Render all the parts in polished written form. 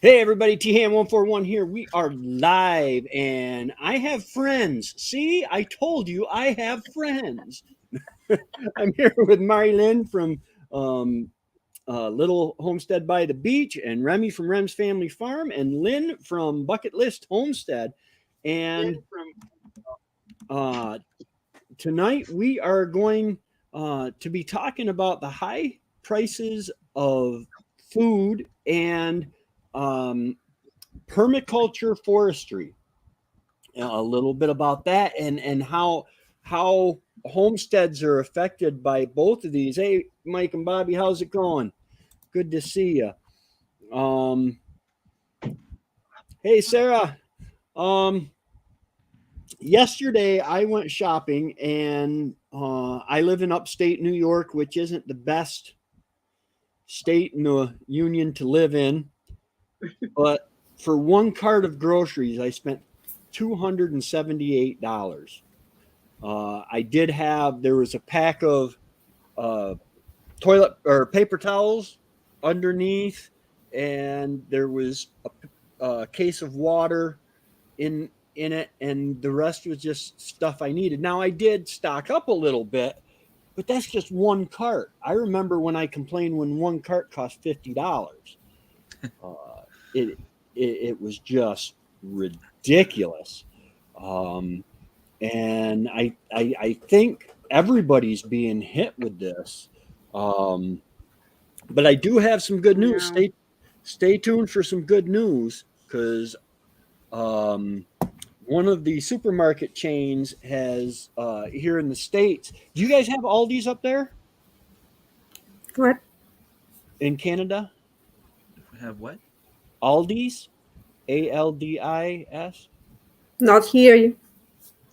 Hey everybody, T-Ham141 here. We are live and I have friends. See, I told you I have friends. I'm here with Mary Lynn from um, Little Homestead by the Beach and Remy from Rem's Family Farm and Lynn from Bucket List Homestead. And uh, tonight we are going to be talking about the high prices of food and um, permaculture forestry, a little bit about that and how homesteads are affected by both of these. Hey, Mike and Bobby, how's it going? Good to see you. Hey, Sarah. Um, Yesterday I went shopping and I live in upstate New York, which isn't the best state in the union to live in. But for one cart of groceries, I spent $278. I did have, there was a pack of uh, toilet or paper towels underneath, and there was a case of water in it, and the rest was just stuff I needed. Now I did stock up a little bit, but that's just one cart. I remember when I complained when one cart cost $50. Uh, it, it was just ridiculous. Um, and I think everybody's being hit with this. Um, but I do have some good news. No. Stay tuned for some good news because um, one of the supermarket chains has here in the States. Do you guys have Aldi's up there What? in Canada? If we have what? Aldi's, Aldis. Not here.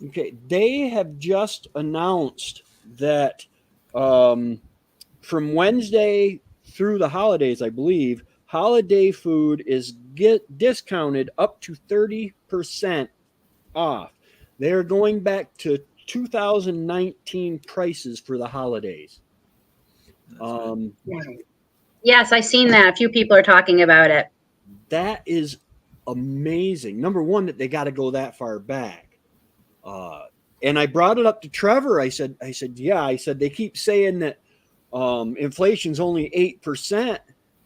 Okay, they have just announced that um, from Wednesday through the holidays, I believe, holiday food is get discounted up to 30% off. They're going back to 2019 prices for the holidays. That's good. Yes, I've seen that. A few people are talking about it. That is amazing. Number one, that they got to go that far back. And I brought it up to Trevor. Yeah. I said they keep saying that inflation's only 8%.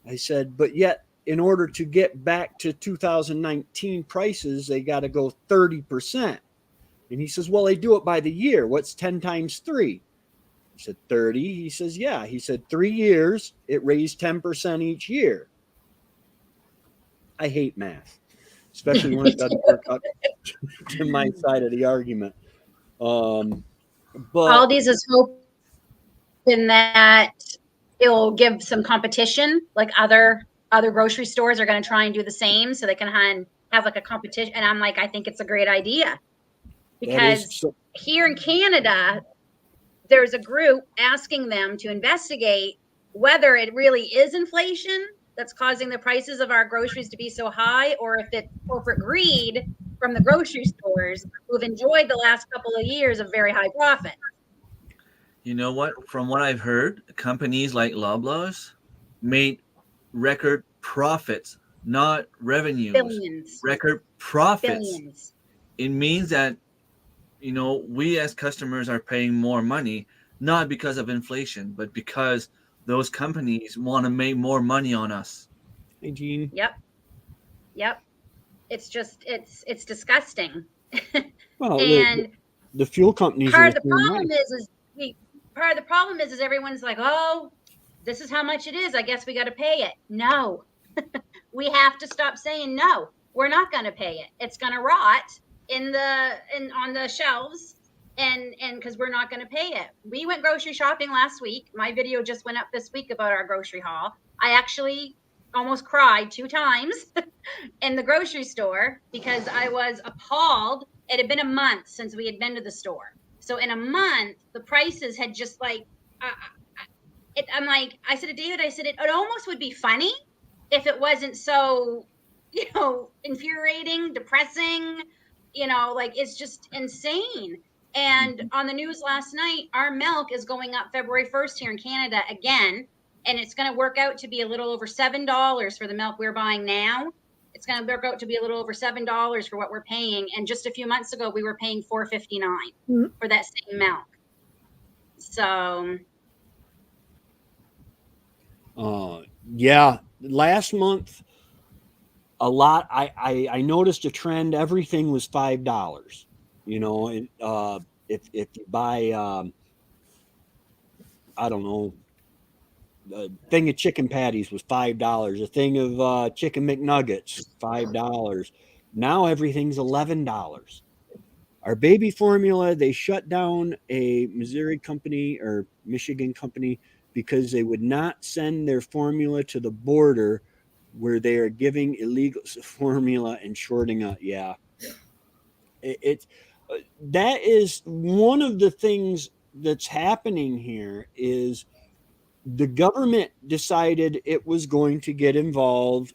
I said, but yet in order to get back to 2019 prices, they got to go 30%. And he says, well, they do it by the year. What's 10 times 3? I said 30. He says, yeah. He said 3 years, it raised 10% each year. I hate math, especially when it doesn't work out to my side of the argument. But Aldi's is hoping that it'll give some competition, like other grocery stores are going to try and do the same, so they can have like a competition. And I'm like, I think it's a great idea because here in Canada, there's a group asking them to investigate whether it really is inflation that's causing the prices of our groceries to be so high, or if it's corporate greed from the grocery stores who've enjoyed the last couple of years of very high profit. You know what? From what I've heard, companies like Loblaws made record profits, not revenues. Billions. Record profits. Billions. It means that, we as customers are paying more money, not because of inflation, but because those companies want to make more money on us. Hey, Gene. Yep. It's just, it's disgusting. Well, and the fuel companies part of the problem is everyone's like, oh, this is how much it is. I guess we got to pay it. No, we have to stop saying no. We're not going to pay it. It's going to rot on the shelves, and because we're not going to pay it. We went grocery shopping last week. My video just went up this week about our grocery haul. I actually almost cried 2 times in the grocery store because I was appalled. It had been a month since we had been to the store. So in a month, the prices had just like, I'm like, I said to David, it almost would be funny if it wasn't so, infuriating, depressing, like it's just insane. And on the news last night, our milk is going up February 1st here in Canada again. And it's going to work out to be a little over $7 for the milk we're buying now. It's going to work out to be a little over $7 for what we're paying. And just a few months ago, we were paying $4.59 for that same milk. So, yeah, last month, a lot. I noticed a trend. Everything was $5. You know, and, if you buy, I don't know, a thing of chicken patties was $5. A thing of chicken McNuggets, $5. Now everything's $11. Our baby formula, they shut down a Missouri company or Michigan company because they would not send their formula to the border where they are giving illegal formula and shorting up. Yeah. It that is one of the things that's happening here is the government decided it was going to get involved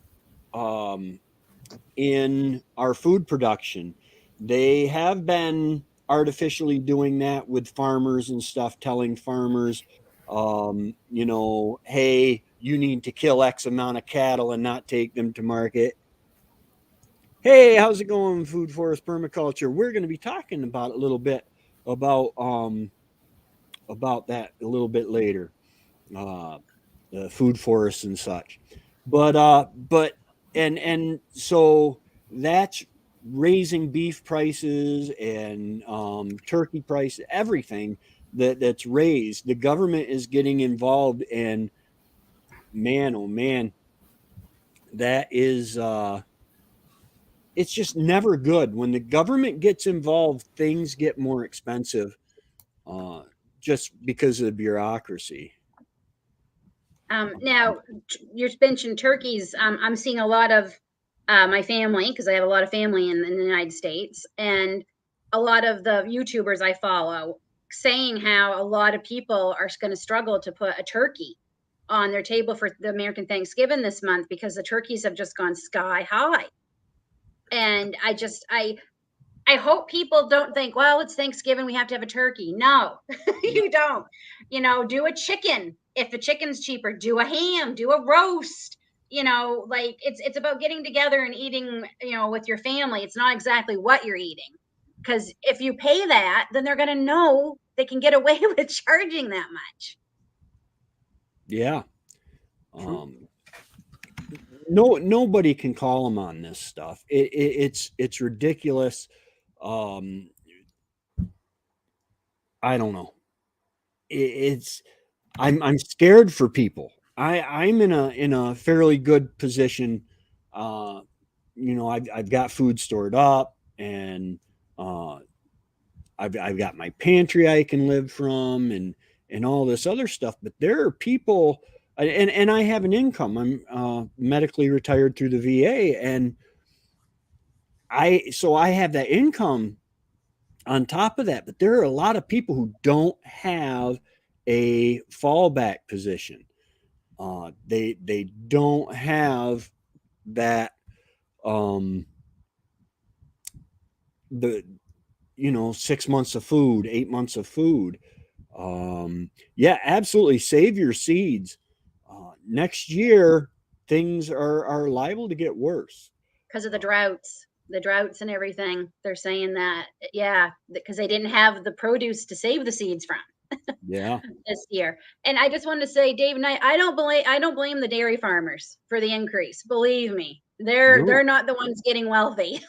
in our food production. They have been artificially doing that with farmers and stuff, telling farmers, you know, hey, you need to kill X amount of cattle and not take them to market. Hey, how's it going, food forest permaculture? We're going to be talking about a little bit about that a little bit later, the food forests and such. But and so that's raising beef prices and turkey prices, everything that's raised. The government is getting involved, and man, oh man, that is it's just never good when the government gets involved. Things get more expensive, uh, just because of the bureaucracy. now you mentioned turkeys. I'm seeing a lot of my family, because I have a lot of family in the United States, and a lot of the YouTubers I follow saying how a lot of people are going to struggle to put a turkey on their table for the American Thanksgiving this month because the turkeys have just gone sky high. And I hope people don't think, well, it's Thanksgiving, we have to have a turkey. No, you don't. You know, do a chicken. If the chicken's cheaper, do a ham, do a roast. You know, like it's about getting together and eating, you know, with your family. It's not exactly what you're eating. Because if you pay that, then they're gonna know they can get away with charging that much. Yeah. Nobody can call them on this stuff. It's ridiculous. Um, I don't know. It's I'm scared for people. I'm in a fairly good position. Uh, you know, I've got food stored up, and uh, I've got my pantry I can live from, and all this other stuff. But there are people, and I have an income. I'm medically retired through the VA, and I have that income on top of that. But there are a lot of people who don't have a fallback position. They don't have that the 6 months of food, 8 months of food. Yeah, absolutely. Save your seeds. Next year, things are liable to get worse Because of the droughts and everything. They're saying that, yeah, because they didn't have the produce to save the seeds from Yeah. this year. And I just wanted to say, Dave and I don't blame the dairy farmers for the increase. Believe me, No, they're not the ones getting wealthy.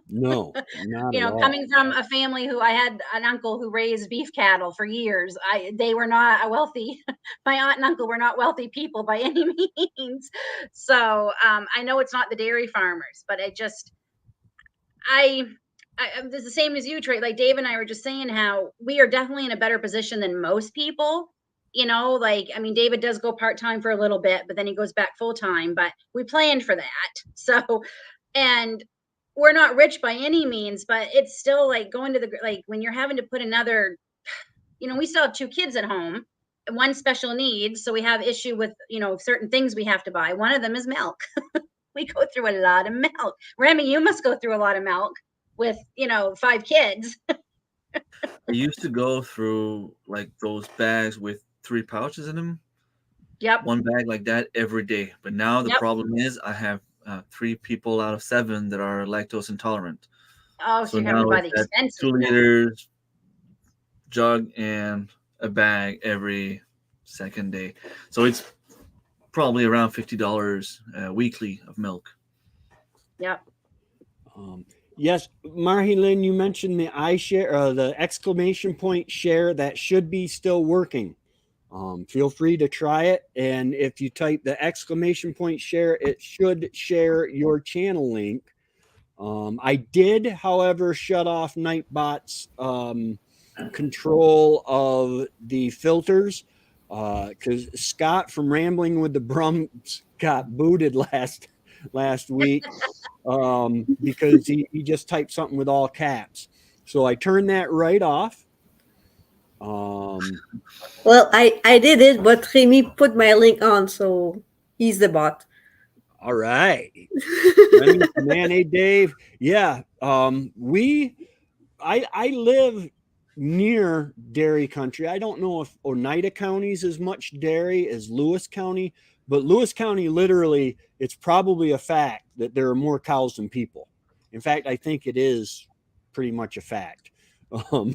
no, not You at know, all. coming from a family who I had an uncle who raised beef cattle for years, they were not a wealthy. My aunt and uncle were not wealthy people by any means. So I know it's not the dairy farmers, but I it's the same as you, Trey. Like Dave and I were just saying how we are definitely in a better position than most people. You know, like, I mean, David does go part time for a little bit, but then he goes back full time. But we planned for that. So, and we're not rich by any means, but it's still like going to like when you're having to put another, you know, we still have two kids at home, and one special needs. So we have issue with, you know, certain things we have to buy. One of them is milk. We go through a lot of milk. Remy, you must go through a lot of milk with, you know, 5 kids. I used to go through like those bags with 3 pouches in them, Yep. one bag like that every day. But now the Yep. problem is I have 3 people out of 7 that are lactose intolerant. Oh, so So you're having to now buy it's the at expensive 2 stuff. liters jug and a bag every second day. So it's probably around $50 weekly of milk. Yep. Yes, Marhelin, you mentioned the iShare, the exclamation point share. That should be still working. Feel free to try it. And if you type the exclamation point share, it should share your channel link. I did, however, shut off Nightbot's control of the filters because Scott from Rambling with the Brums got booted last week because he just typed something with all caps. So I turned that right off. Well, I did it, but Remy put my link on, so he's the bot. All right. Remy, man, hey Dave. Yeah. I live near dairy country. I don't know if Oneida County is as much dairy as Lewis County, but Lewis County, literally, it's probably a fact that there are more cows than people. In fact, I think it is pretty much a fact that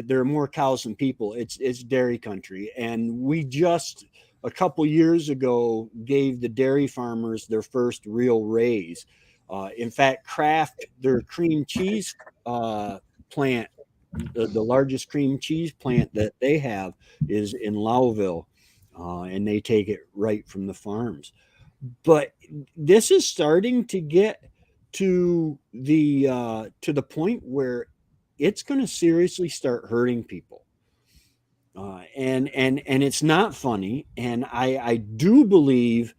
there are more cows than people. It's dairy country, and we just a couple years ago gave the dairy farmers their first real raise. In fact, Kraft, their cream cheese plant, the largest cream cheese plant that they have is in Lowville, and they take it right from the farms. But this is starting to get to the point where it's going to seriously start hurting people. And it's not funny. And I do believe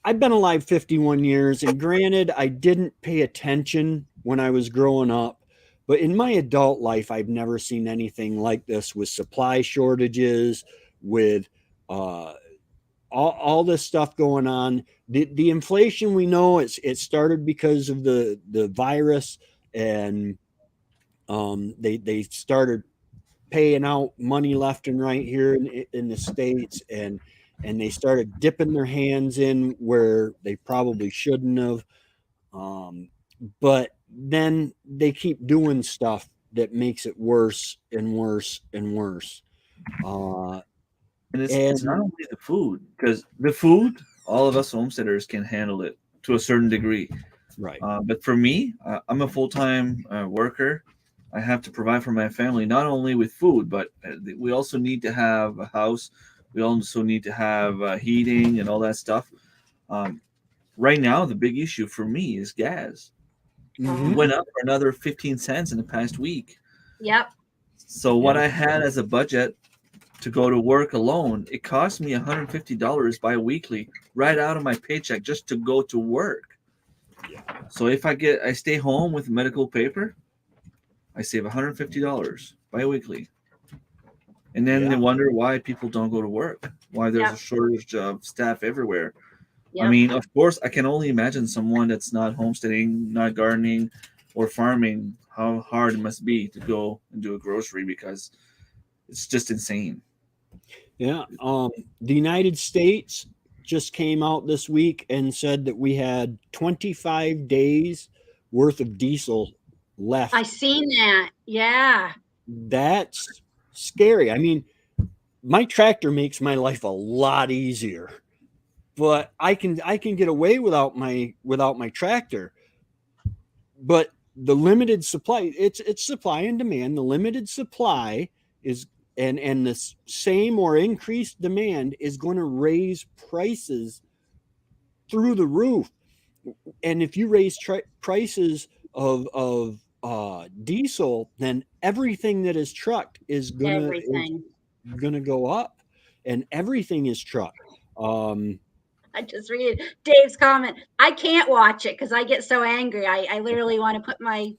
I've been alive 51 years, and granted, I didn't pay attention when I was growing up, but in my adult life, I've never seen anything like this with supply shortages, with all this stuff going on. The inflation, we know it started because of the virus, and they started paying out money left and right here in the States, and they started dipping their hands in where they probably shouldn't have. But then they keep doing stuff that makes it worse and worse and worse. And it's not And only the food, because the food, all of us homesteaders can handle it to a certain degree. right. But for me, I'm a full time worker. I have to provide for my family not only with food, but we also need to have a house. We also need to have heating and all that stuff. Um, right now, the big issue for me is gas. It Mhm. went up for another 15 cents in the past week. Yep. So what Yeah. I had as a budget to go to work alone, it cost me $150 bi-weekly right out of my paycheck just to go to work. So if I stay home with medical paper, I save $150 bi-weekly. And then Yeah. they wonder why people don't go to work, why there's Yep. a shortage of staff everywhere. I Yep. mean, of course, I can only imagine someone that's not homesteading, not gardening, or farming, how hard it must be to go and do a grocery because it's just insane. Yeah. The United States just came out this week and said that we had 25 days worth of diesel left. I seen that. Yeah. That's scary. I mean, my tractor makes my life a lot easier, but I can get away without my tractor. But the limited supply, it's supply and demand. The limited supply is and the same or increased demand is going to raise prices through the roof. And if you raise prices of diesel, then everything that is trucked is Everything. gonna go up, and everything is trucked. I just read Dave's comment. I can't watch it because I get so angry. I literally want to put my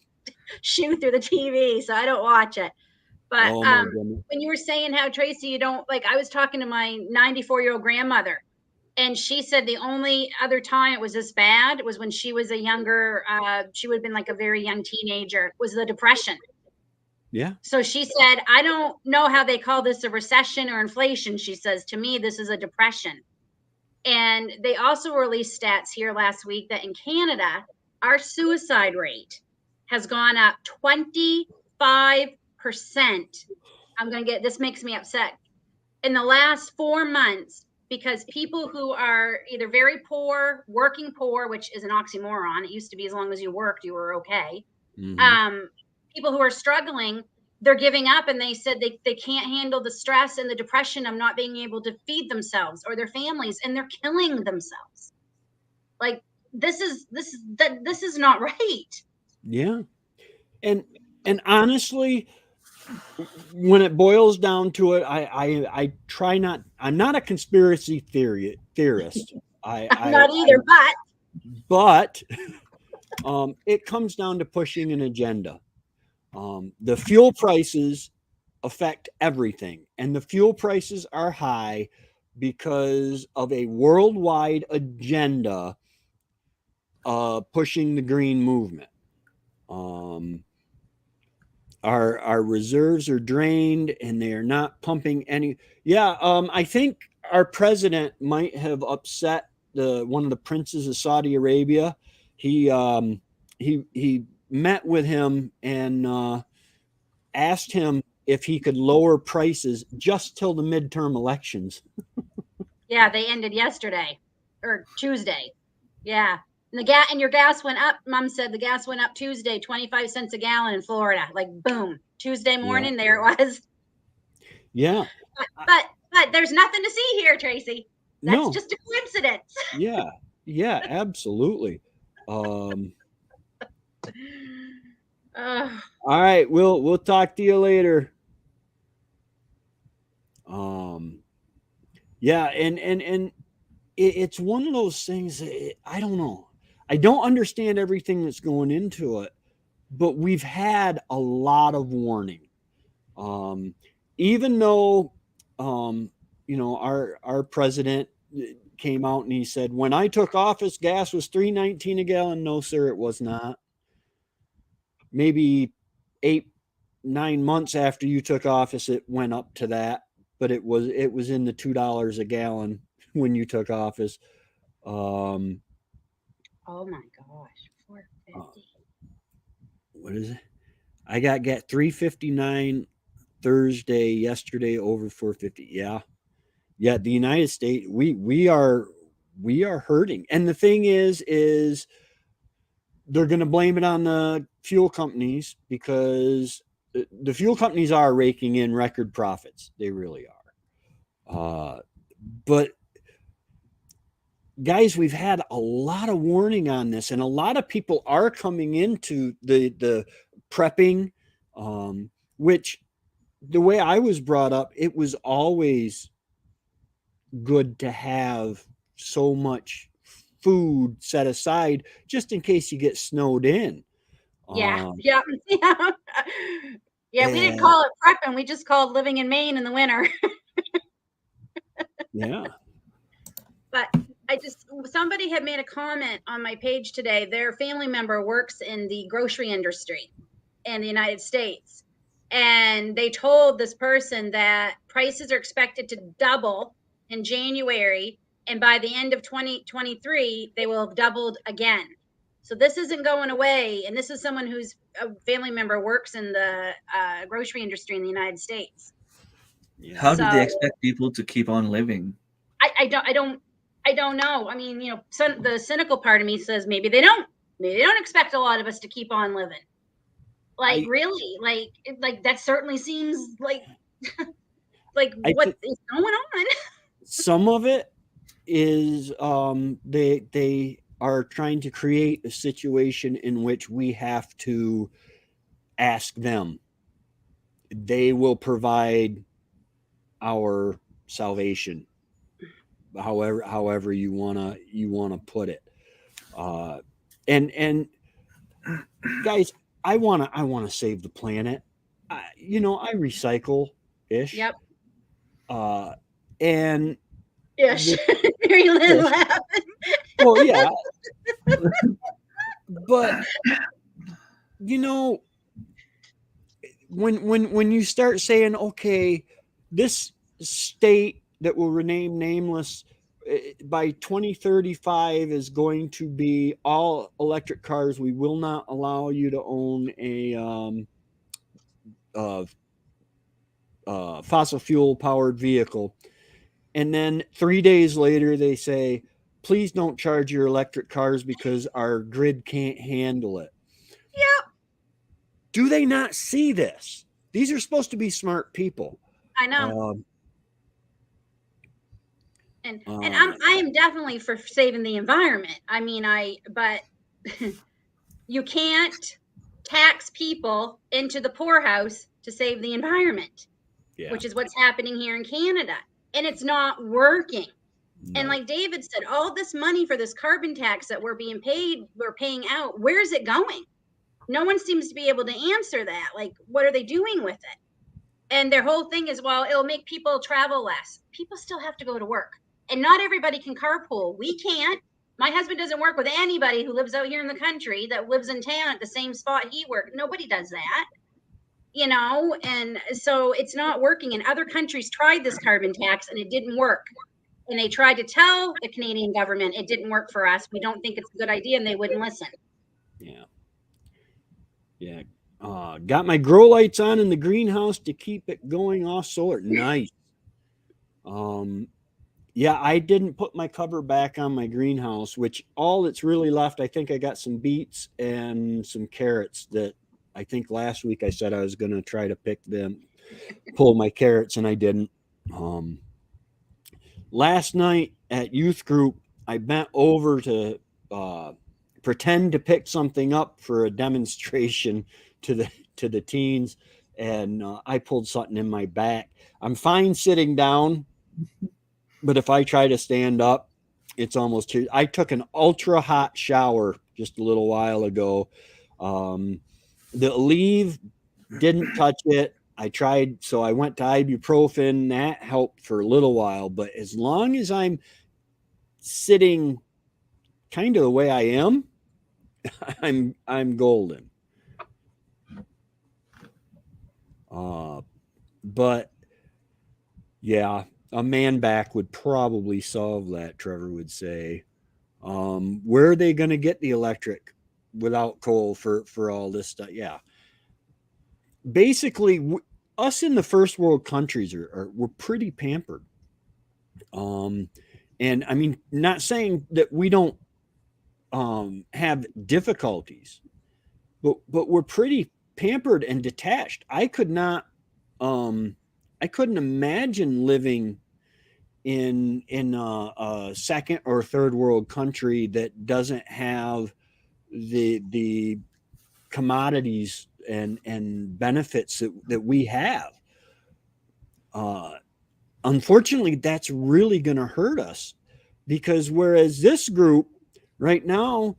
shoe through the TV, so I don't watch it. But Oh my goodness. when you were saying how Tracy, you don't like, I was talking to my 94-year-old grandmother, and she said the only other time it was this bad was when she was a younger, she would have been like a very young teenager, was the Depression. Yeah. So she said, I don't know how they call this a recession or inflation. She says, to me, this is a depression. And they also released stats here last week that in Canada, our suicide rate has gone up 25%. I'm going to get, this makes me upset. In the last 4 months, because people who are either very poor, working poor, which is an oxymoron. It used to be as long as you worked, you were okay. People who are struggling, they're giving up, and they said they can't handle the stress and the depression of not being able to feed themselves or their families, and they're killing themselves. Like, this is not right. Yeah. And honestly, when it boils down to it, I try not. I'm not a conspiracy theorist. I'm not either, but it comes down to pushing an agenda. The fuel prices affect everything, and the fuel prices are high because of a worldwide agenda pushing the green movement. Our reserves are drained, and they are not pumping any. Yeah, I think our president might have upset one of the princes of Saudi Arabia. He met with him and asked him if he could lower prices just till the midterm elections. Yeah, they ended yesterday or Tuesday. Yeah. And your gas went up. Mom said the gas went up Tuesday, 25 cents a gallon in Florida. Like, boom, Tuesday morning, there it was. Yeah. But there's nothing to see here, Tracy. That's just a coincidence. Yeah, absolutely. All right, we'll talk to you later. Yeah, and it's one of those things. I don't know. I don't understand everything that's going into it, but we've had a lot of warning. Even though, our president came out and he said, when I took office, gas was $3.19 a gallon. No, sir, it was not. Maybe 8-9 months after you took office, it went up to that, but it was in the $2 a gallon when you took office. Oh my gosh, $4.50. What is it? I got $3.59 Thursday, yesterday over $4.50. Yeah. The United States, we are hurting, and the thing is they're going to blame it on the fuel companies because the fuel companies are raking in record profits. They really are. But guys, we've had a lot of warning on this, and a lot of people are coming into the prepping, which the way I was brought up, it was always good to have so much food set aside just in case you get snowed in. Yeah. We didn't call it prepping. We just called living in Maine in the winter. Yeah. But somebody had made a comment on my page today. Their family member works in the grocery industry in the United States. And they told this person that prices are expected to double in January. And by the end of 2023, they will have doubled again. So this isn't going away. And this is someone whose a family member works in the grocery industry in the United States. Yeah. How do they expect people to keep on living? I don't know. I mean, the cynical part of me says maybe they don't expect a lot of us to keep on living. Like, really, like that certainly seems like what is going on. Some of it is they are trying to create a situation in which we have to ask them. They will provide our salvation, however you wanna put it. And guys, I wanna save the planet. I recycle ish. Yep. And ish. Mary Lynn laughing. Well, yeah. But when you start saying, okay, this state that will remain nameless by 2035 is going to be all electric cars. We will not allow you to own a uh, fossil fuel powered vehicle. And then 3 days later, they say, please don't charge your electric cars because our grid can't handle it. Yep. Do they not see this? These are supposed to be smart people. I know. And I am definitely for saving the environment. I mean, but you can't tax people into the poorhouse to save the environment, which is what's happening here in Canada. And it's not working. No. And like David said, all this money for this carbon tax that we're paying out, where's it going? No one seems to be able to answer that. Like, what are they doing with it? And their whole thing is, well, it'll make people travel less. People still have to go to work. And not everybody can carpool. We can't. My husband doesn't work with anybody who lives out here in the country that lives in town at the same spot he worked. Nobody does that, and so it's not working. And other countries tried this carbon tax and it didn't work. And they tried to tell the Canadian government it didn't work for us. We don't think it's a good idea, and they wouldn't listen. Yeah. Got my grow lights on in the greenhouse to keep it going off solar. Nice. Yeah, I didn't put my cover back on my greenhouse, which all that's really left, I think I got some beets and some carrots that I think last week I said I was going to try to pull my carrots, and I didn't. Last night at youth group, I bent over to pretend to pick something up for a demonstration to the teens, and I pulled something in my back. I'm fine sitting down, but if I try to stand up, it's almost too. I took an ultra hot shower just a little while ago. The Aleve didn't touch it. I tried, so I went to ibuprofen. That helped for a little while, but as long as I'm sitting kind of the way I am, I'm golden. But yeah, a man back would probably solve that, Trevor would say. Where are they going to get the electric without coal for all this stuff? Yeah. Basically, us in the first world countries we're pretty pampered. And I mean, not saying that we don't have difficulties, but we're pretty pampered and detached. I couldn't imagine living in a second or third world country that doesn't have the commodities and benefits that we have. Unfortunately, that's really going to hurt us, because whereas this group right now,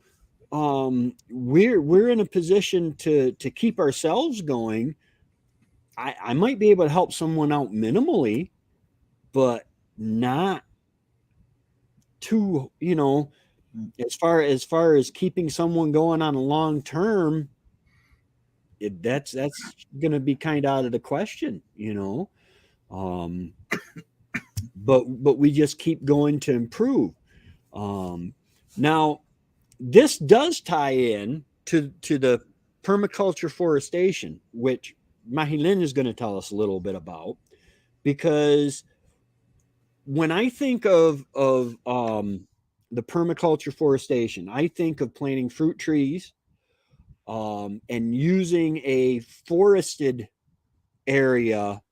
we're in a position to keep ourselves going. I might be able to help someone out minimally, but not too, as far as keeping someone going on a long term, that's going to be kind of out of the question, but we just keep going to improve. Now this does tie in to the permaculture forestation, which Marilyn is going to tell us a little bit about, because when I think of the permaculture forestation, I think of planting fruit trees and using a forested area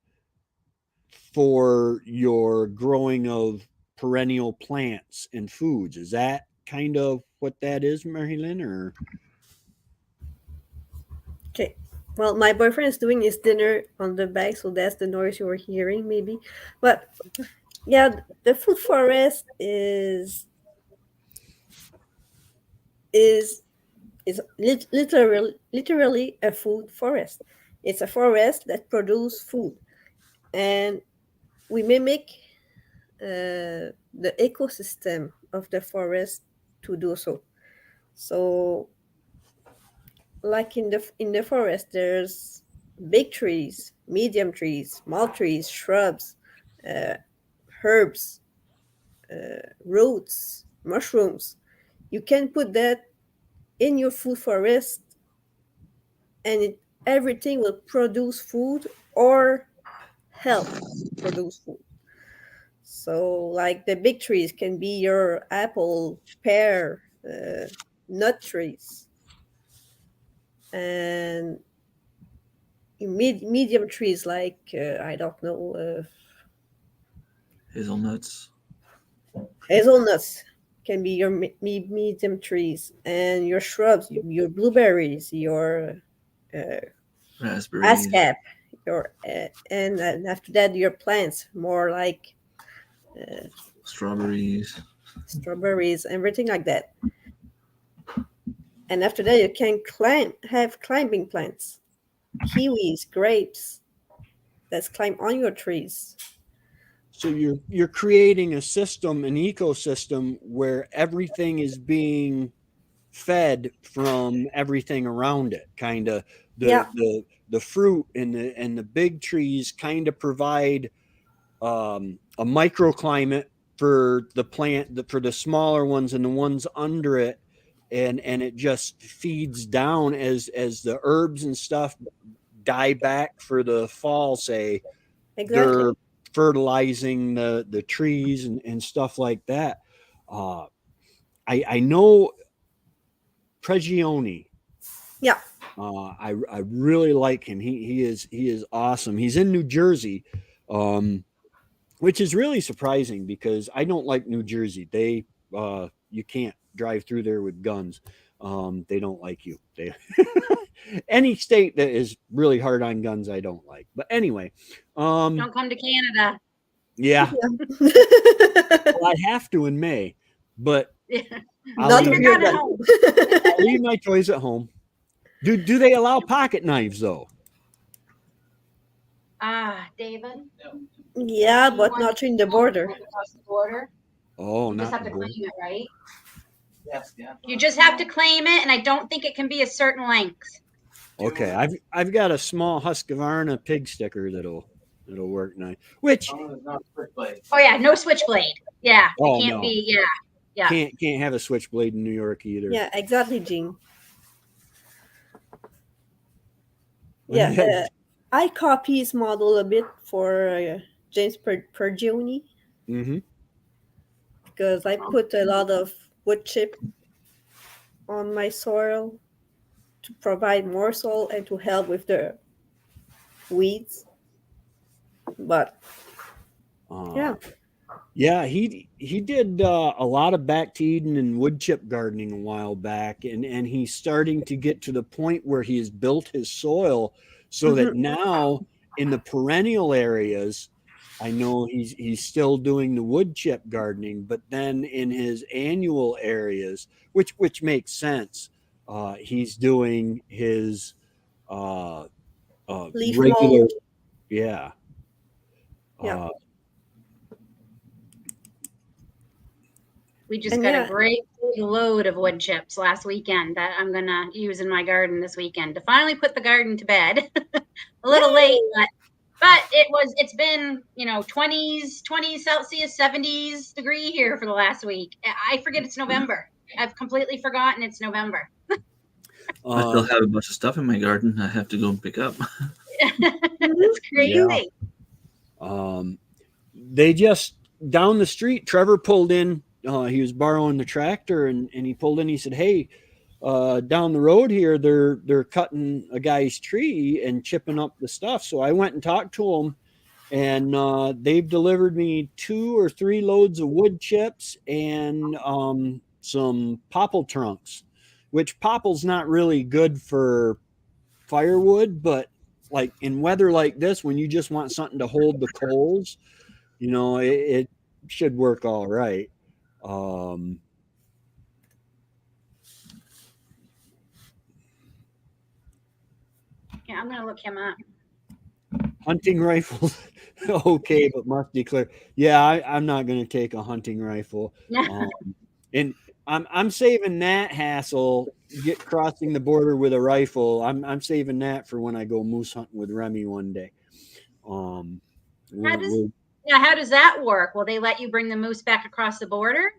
for your growing of perennial plants and foods. Is that kind of what that is, Marilyn? Or okay. Well, my boyfriend is doing his dinner on the back, so that's the noise you were hearing, maybe. But yeah, the food forest is literally a food forest. It's a forest that produces food, and we mimic the ecosystem of the forest to do so. So, like in the forest, there's big trees, medium trees, small trees, shrubs, herbs, roots, mushrooms. You can put that in your food forest, and everything will produce food or help produce food. So, like the big trees can be your apple, pear, nut trees, and medium trees like I don't know, Hazelnuts. hazelnuts can be your medium trees, and your shrubs, your blueberries, your uh, Raspberries. ascap, your and after that your plants more like Strawberries. strawberries, everything like that. And after that, you can have climbing plants, kiwis, grapes. That's climb on your trees. So you're creating a system, an ecosystem where everything is being fed from everything around it. Kind of Yeah, the fruit and the big trees kind of provide a microclimate for the plant, for the smaller ones and the ones under it, and it just feeds down as the herbs and stuff die back for the fall. Say exactly. they're fertilizing the trees and stuff like that. Uh, I know Pregioni. Yeah. I really like him. He is awesome. He's in New Jersey, which is really surprising because I don't like New Jersey. You can't drive through there with guns. They don't like you. They any state that is really hard on guns, I don't like. But anyway, Don't come to Canada. yeah, Yeah. well, I have to in May, but I'll Not leave, with You're your not at gun. home. I'll leave my toys at home. Do they allow pocket knives though? David. Yeah, You but want not in to the border. across the border? Oh, You just not have to the claim it, right? Yes, yeah. You just have to claim it, and I don't think it can be a certain length. Okay, I've got a small Husqvarna pig sticker that'll work nice. Which Oh yeah, no switchblade. Yeah, it oh can't no, be. Yeah, yeah. can't have a switchblade in New York either. Yeah, exactly, Jean. Yeah, I copy his model a bit for James Pergioni Mm-hmm. because I put a lot of wood chip on my soil to provide more soil and to help with the weeds. But yeah, Yeah, he did a lot of back to Eden and wood chip gardening a while back, and he's starting to get to the point where he has built his soil so that now in the perennial areas, I know he's still doing the wood chip gardening, but then in his annual areas, which makes sense, he's doing his uh, leaf regular, mold. yeah. Yeah. Uh, We just And got yeah. a great big load of wood chips last weekend that I'm gonna use in my garden this weekend to finally put the garden to bed. A little late, but it's been 20s Celsius, 70s degree here for the last week. I forget it's November. I've completely forgotten it's November. I still have a bunch of stuff in my garden I have to go and pick up. It's crazy. Yeah. They just down the street, Trevor pulled in. He was borrowing the tractor and he pulled in. He said, "Hey, down the road here, they're cutting a guy's tree and chipping up the stuff." So I went and talked to him, and they've delivered me 2 or 3 loads of wood chips and some popple trunks, which popple's not really good for firewood, but like in weather like this, when you just want something to hold the coals, it should work all right. Yeah, I'm gonna look him up. Hunting rifles, okay, but must declare. Yeah, I'm not going to take a hunting rifle, and I'm saving that hassle. Crossing the border with a rifle. I'm saving that for when I go moose hunting with Remy one day. How does Now, how does that work? Will they let you bring the moose back across the border?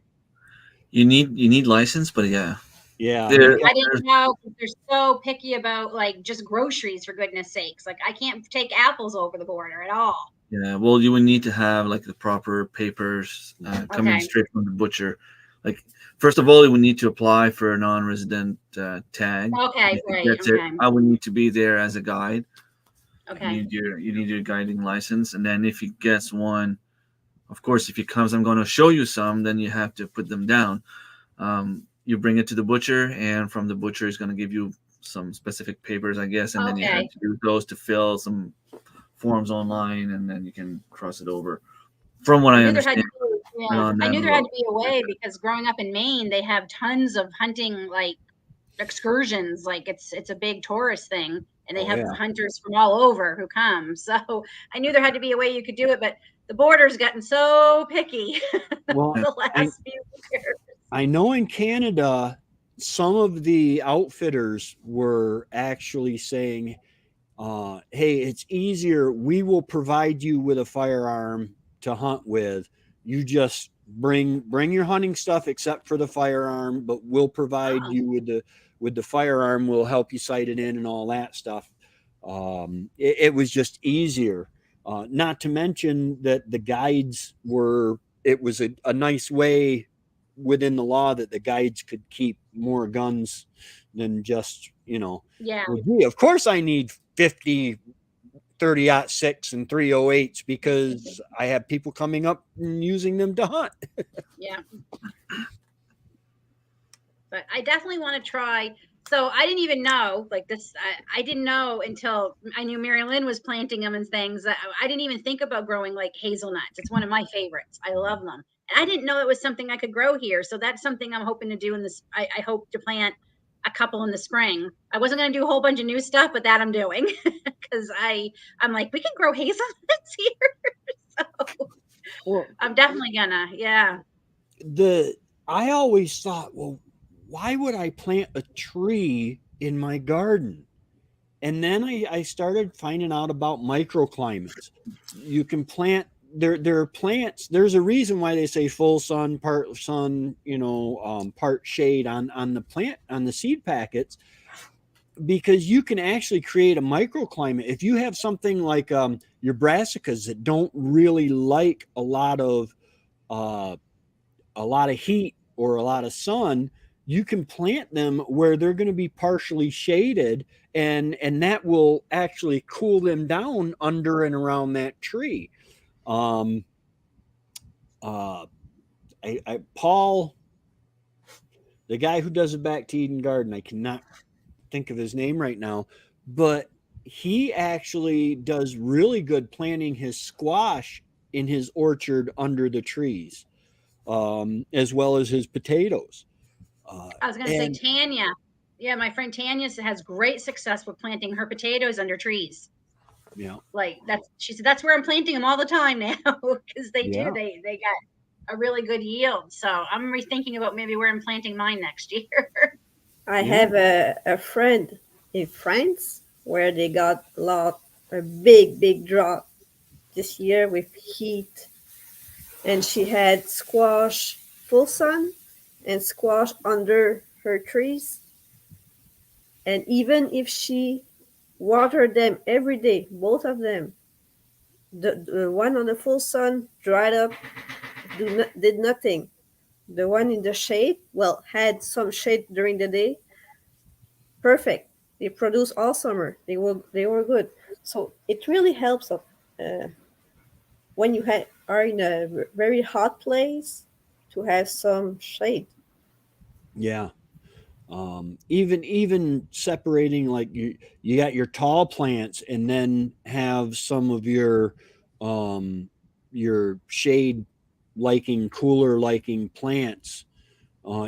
You need license, but yeah, Yeah, there, I didn't know, 'cause they're so picky about like just groceries, for goodness sakes. Like I can't take apples over the border at all. yeah. Well, you would need to have like the proper papers coming Okay. straight from the butcher. Like first of all, you would need to apply for a non-resident tag. Okay, If he right. gets it, Okay. I would need to be there as a guide. Okay. You need your guiding license, and then if he gets one, of course, if he comes, I'm going to show you some. Then you have to put them down. You bring it to the butcher, and from the butcher is going to give you some specific papers, I guess, and then you have Okay. to use those to fill some forms online, and then you can cross it over. From what I I knew there had understand, to be, and yeah, on I down knew the there had road. to be a way because growing up in Maine, they have tons of hunting like excursions. Like it's a big tourist thing, and they oh have yeah. hunters from all over who come. So I knew there had to be a way you could do it, but the border's gotten so picky Well, the I last few years. I know in Canada, some of the outfitters were actually saying, hey, it's easier. We will provide you with a firearm to hunt with. You just bring your hunting stuff except for the firearm, but we'll provide Oh, you with the firearm. We'll help you sight it in and all that stuff. It was just easier. Not to mention that the guides were. It was a nice way within the law that the guides could keep more guns than just yeah, well, gee, of course I need 50 30-06 and 308s because I have people coming up and using them to hunt. yeah. But I definitely want to try. So I didn't even know like this. I didn't know until I knew Mary Lynn was planting them and things. I didn't even think about growing like hazelnuts. It's one of my favorites. I love them. And I didn't know it was something I could grow here. So that's something I'm hoping to do in this. I hope to plant a couple in the spring. I wasn't going to do a whole bunch of new stuff, but that I'm doing because I'm like, we can grow hazelnuts here. So Well, I'm definitely gonna, yeah. I always thought, well, why would I plant a tree in my garden? And then I started finding out about microclimates. You can plant there are plants. There's a reason why they say full sun, part shade on the plant on the seed packets, because you can actually create a microclimate. If you have something like your brassicas that don't really like uh, a lot of heat or a lot of sun, you can plant them where they're going to be partially shaded, and that will actually cool them down under and around that tree. Um, uh, Paul, the guy who does the back to Eden Garden, I cannot think of his name right now, but he actually does really good planting his squash in his orchard under the trees, as well as his potatoes. I was going to say And Tanya. Yeah, my friend Tanya has great success with planting her potatoes under trees. yeah, Like she said, that's where I'm planting them all the time now because they do. yeah, They got a really good yield. So I'm rethinking about maybe where I'm planting mine next year. I yeah, have a friend in France where they got a big drought this year with heat, and she had squash full sun and squash under her trees. And even if she watered them every day, both of them, the one on the full sun dried up, did nothing. The one in the shade, well, had some shade during the day, perfect. They produced all summer. They were good. So it really helps when you are in a very hot place to have some shade. yeah. Even separating, like you got your tall plants and then have some of your shade liking, cooler liking plants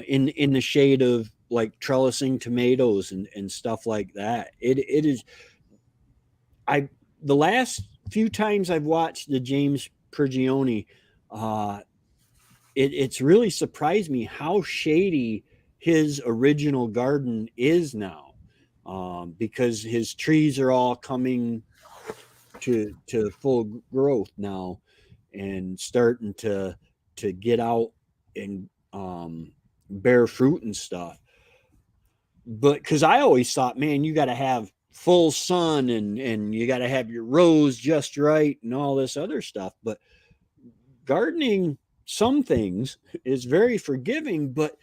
in the shade of like trellising tomatoes and stuff like that. It is I the last few times I've watched the James Prigioni, uh, it's really surprised me how shady his original garden is now, because his trees are all coming to full growth now, and starting to get out and bear fruit and stuff. But because I always thought, man, you got to have full sun and you got to have your rows just right and all this other stuff. But gardening, some things, is very forgiving, but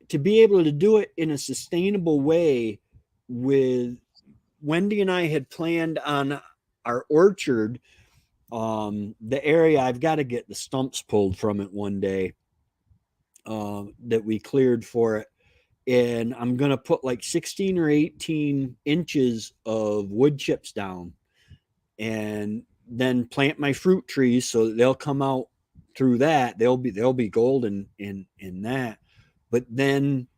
to be able to do it in a sustainable way, with Wendy and I had planned on our orchard, the area, I've got to get the stumps pulled from it one day, that we cleared for it. And I'm going to put like 16 or 18 inches of wood chips down and then plant my fruit trees so that they'll come out through that. They'll be golden in that. But then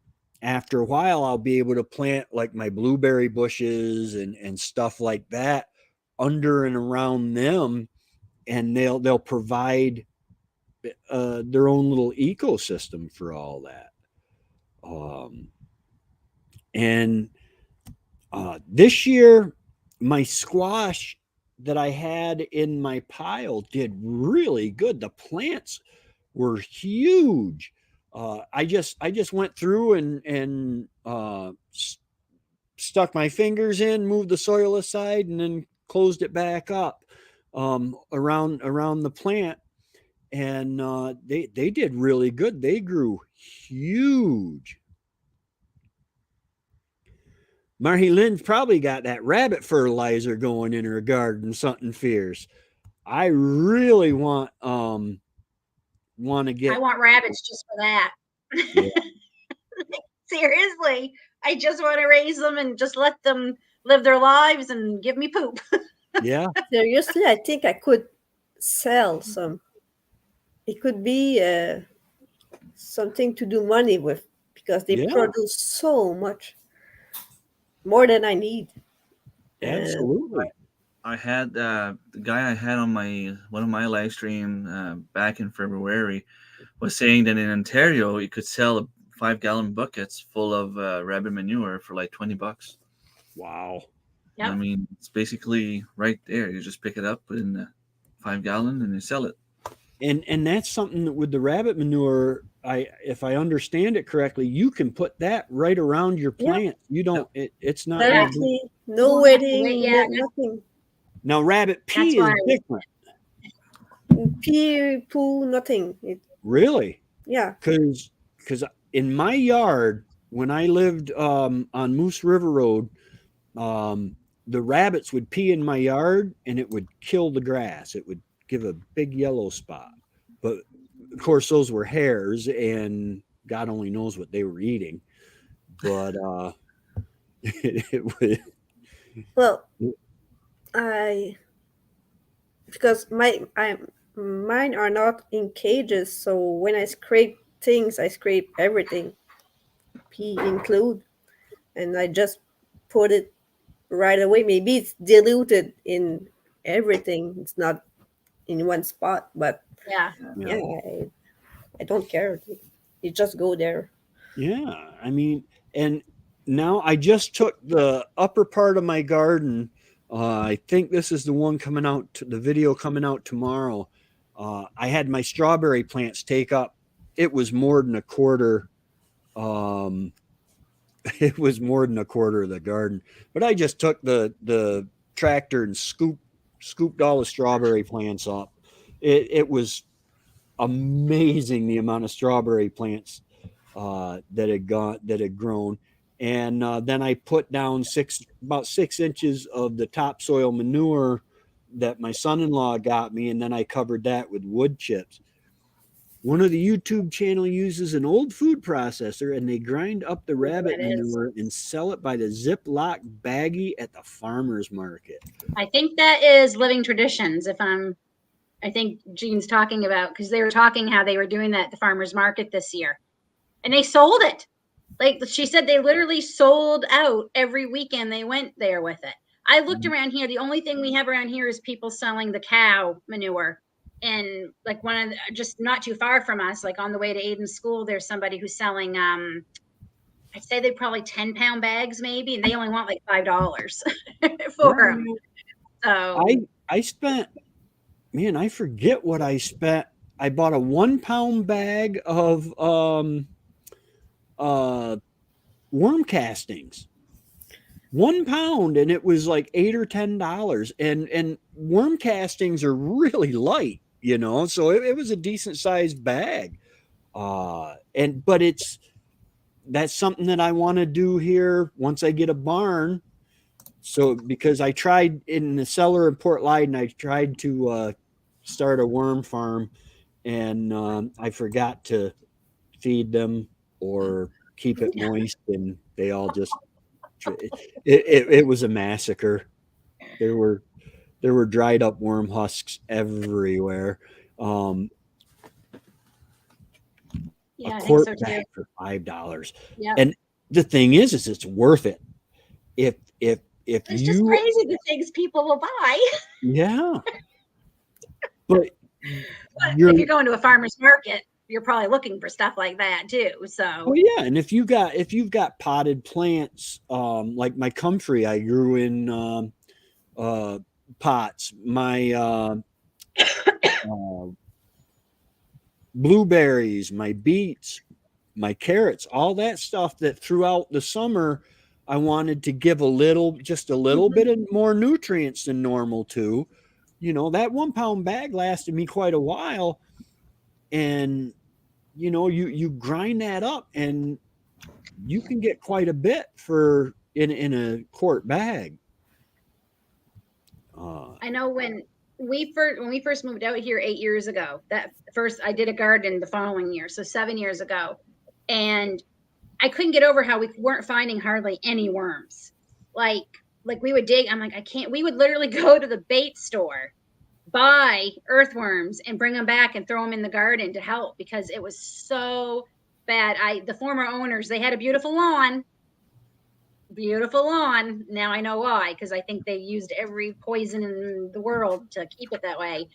after a while, I'll be able to plant like my blueberry bushes and stuff like that under and around them, and they'll provide their own little ecosystem for all that. And this year, my squash that I had in my pile did really good. The plants were huge. I just went through and stuck my fingers in, moved the soil aside, and then closed it back up around the plant, and they did really good. They grew huge. Marty Lynn's probably got that rabbit fertilizer going in her garden, something fierce. I really want to get. I want rabbits just for that. Yeah. Seriously, I just want to raise them and just let them live their lives and give me poop. Yeah. Seriously, I think I could sell some. It could be something to do money with, because they Yeah. produce so much more than I need. Absolutely. I had the guy I had on one of my live stream back in February was saying that in Ontario you could sell 5-gallon buckets full of rabbit manure for like $20. Wow. Yep. I mean, it's basically right there. You just pick it up in 5-gallon and you sell it. And that's something that with the rabbit manure, if I understand it correctly, you can put that right around your plant. You don't. It's not. Directly, no You won't have to wedding, wait, yeah. nothing. Now rabbit pee is why different. Pee, poo, nothing. Really? Yeah. Because in my yard when I lived on Moose River Road, the rabbits would pee in my yard and it would kill the grass. It would give a big yellow spot. But of course, those were hares, and God only knows what they were eating. But it would. Well, because mine are not in cages, so when I scrape things, I scrape everything, pee include, and I just put it right away. Maybe it's diluted in everything. It's not in one spot, but Yeah. I don't care. You just go there. Yeah, I mean, and now I just took the upper part of my garden. I think this is the one coming out, the video coming out tomorrow. I had my strawberry plants take up. It was more than a quarter. It was more than a quarter of the garden. But I just took the tractor and scooped all the strawberry plants up. It was amazing the amount of strawberry plants that had grown. And then I put down about 6 inches of the topsoil manure that my son-in-law got me, and then I covered that with wood chips. One of the YouTube channel uses an old food processor, and they grind up the rabbit manure and sell it by the Ziploc baggie at the farmer's market. I think that is Living Traditions. I think Jean's talking about, because they were talking how they were doing that at the farmer's market this year, and they sold it. Like she said, they literally sold out every weekend they went there with it. I looked around here. The only thing we have around here is people selling the cow manure. And like just not too far from us, like on the way to Aiden's school, there's somebody who's selling, I'd say they probably 10-pound bags maybe, and they only want like $5 for them. So I spent man, I forget what I spent. I bought a 1 pound bag of uh worm castings. 1 pound, and it was like $8 or $10. And worm castings are really light, so it was a decent sized bag. And but that's something that I want to do here once I get a barn. So because I tried in the cellar in Port Leyden, I tried to start a worm farm, and I forgot to feed them or keep it moist, and they all just it was a massacre. There were dried up worm husks everywhere. Um, a Yeah, I think quart so too. bag for $5, Yeah. and the thing is it's worth it. If if if It's just you crazy the things people will buy. yeah, but But you're if you're going to a farmer's market, you're probably looking for stuff like that too. oh So yeah, and if you've got potted plants, like my comfrey, I grew in uh, pots. My uh, blueberries, my beets, my carrots, all that stuff that throughout the summer I wanted to give just a little bit of more nutrients than normal to. That 1 pound bag lasted me quite a while, and you grind that up, and you can get quite a bit for in a quart bag. Uh, I know when we first moved out here 8 years ago, that first I did a garden the following year, so 7 years ago, and I couldn't get over how we weren't finding hardly any worms. Like like we would dig. I'm like, I can't. We would literally go to the bait store, buy earthworms, and bring them back and throw them in the garden to help because it was so bad. The former owners, they had a beautiful lawn. Now I know why, because I think they used every poison in the world to keep it that way.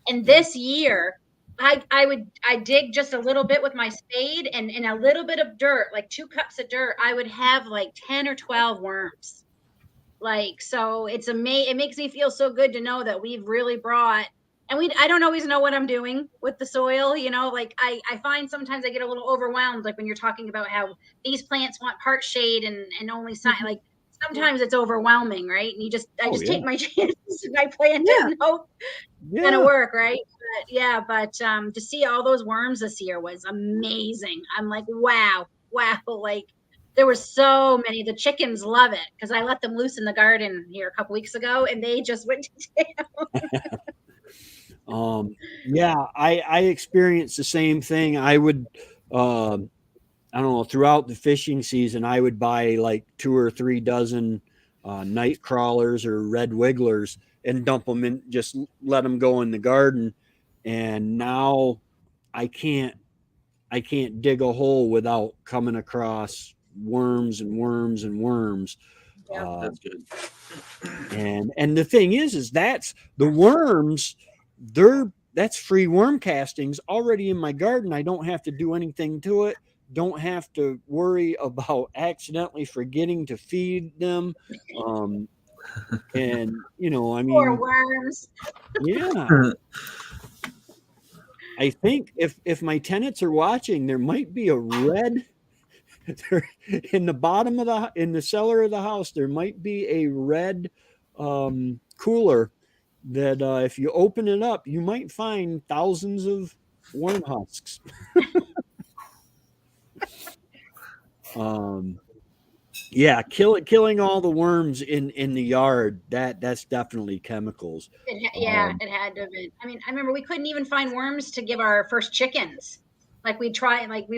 And this year, I dig just a little bit with my spade and a little bit of dirt, like 2 cups of dirt. I would have like 10 or 12 worms. Like, so it's amazing. It makes me feel so good to know that we've really brought, and I don't always know what I'm doing with the soil, like I find sometimes I get a little overwhelmed, like when you're talking about how these plants want part shade and only sun, Mhm. like sometimes it's overwhelming, right? And I oh just yeah, take my chances and I plant it Yeah. and hope it's gonna yeah. work, right? But yeah, to see all those worms this year was amazing. I'm like, wow, like there were so many. The chickens love it because I let them loose in the garden here a couple weeks ago, and they just went to town. Yeah, I experienced the same thing. I would, I don't know, throughout the fishing season, I would buy like 2 or 3 dozen night crawlers or red wigglers and dump them in, just let them go in the garden. And now I can't, I can't dig a hole without coming across worms and worms and worms. Yep. Uh, That's good. and the thing is that's the worms. That's free worm castings already in my garden. I don't have to do anything to it. Don't have to worry about accidentally forgetting to feed them. Um, and I Poor mean, worms. yeah. I think if my tenants are watching, there might be a red in the bottom of in the cellar of the house. There might be a red cooler that if you open it up, you might find thousands of worm husks. Um, yeah, killing all the worms in the yard. That's definitely chemicals. Yeah, Um, it had to have been. I mean, I remember we couldn't even find worms to give our first chickens. Like we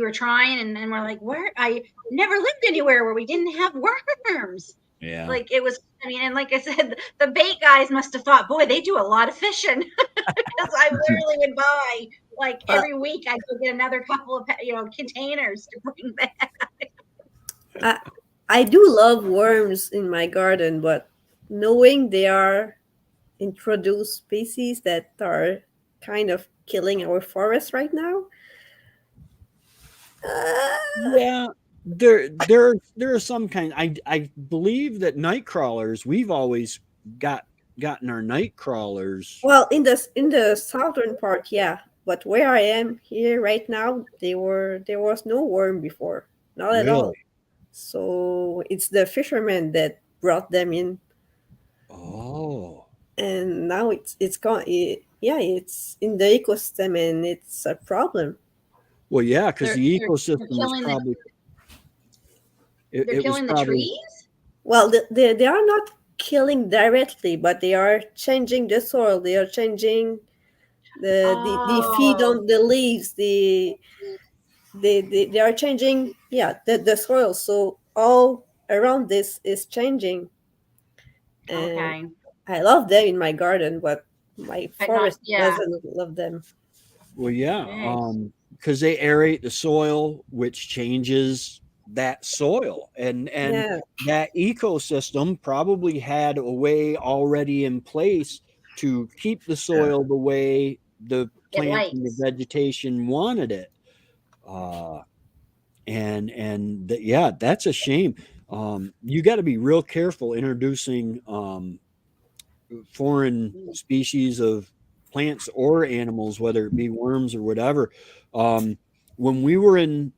were trying, and we're like, where? I never lived anywhere where we didn't have worms. yeah. Like it was. I mean, and like I said, the bait guys must have thought, boy, they do a lot of fishing because I literally would buy like Well, every week. I'd go get another couple of containers to bring back. I I do love worms in my garden, but knowing they are introduced species that are kind of killing our forest right now. Uh, Yeah, there are some kind. I believe that night crawlers we've always got gotten our night crawlers. Well, in the southern part, yeah. But where I am here right now, there was no worm before, not at Really? all. So it's the fishermen that brought them in, Oh, and now it's gone. Yeah, it's in the ecosystem, and it's a problem. well, yeah, because the They're ecosystem was killing the probably it, they're it was killing the probably trees. Well, they are not killing directly, but they are changing the soil. They are changing the feed Oh, on the leaves. They are changing, yeah, the soil. So all around this is changing, and okay. I love them in my garden, but my But not forest yeah. doesn't love them. well, yeah, Okay. because they aerate the soil, which changes that soil, and Yeah, that ecosystem probably had a way already in place to keep the Yeah. soil the way the It plants and the likes. vegetation wanted it. Uh, yeah, that's a shame. You got to be real careful introducing foreign species of plants or animals, whether it be worms or whatever. When we were in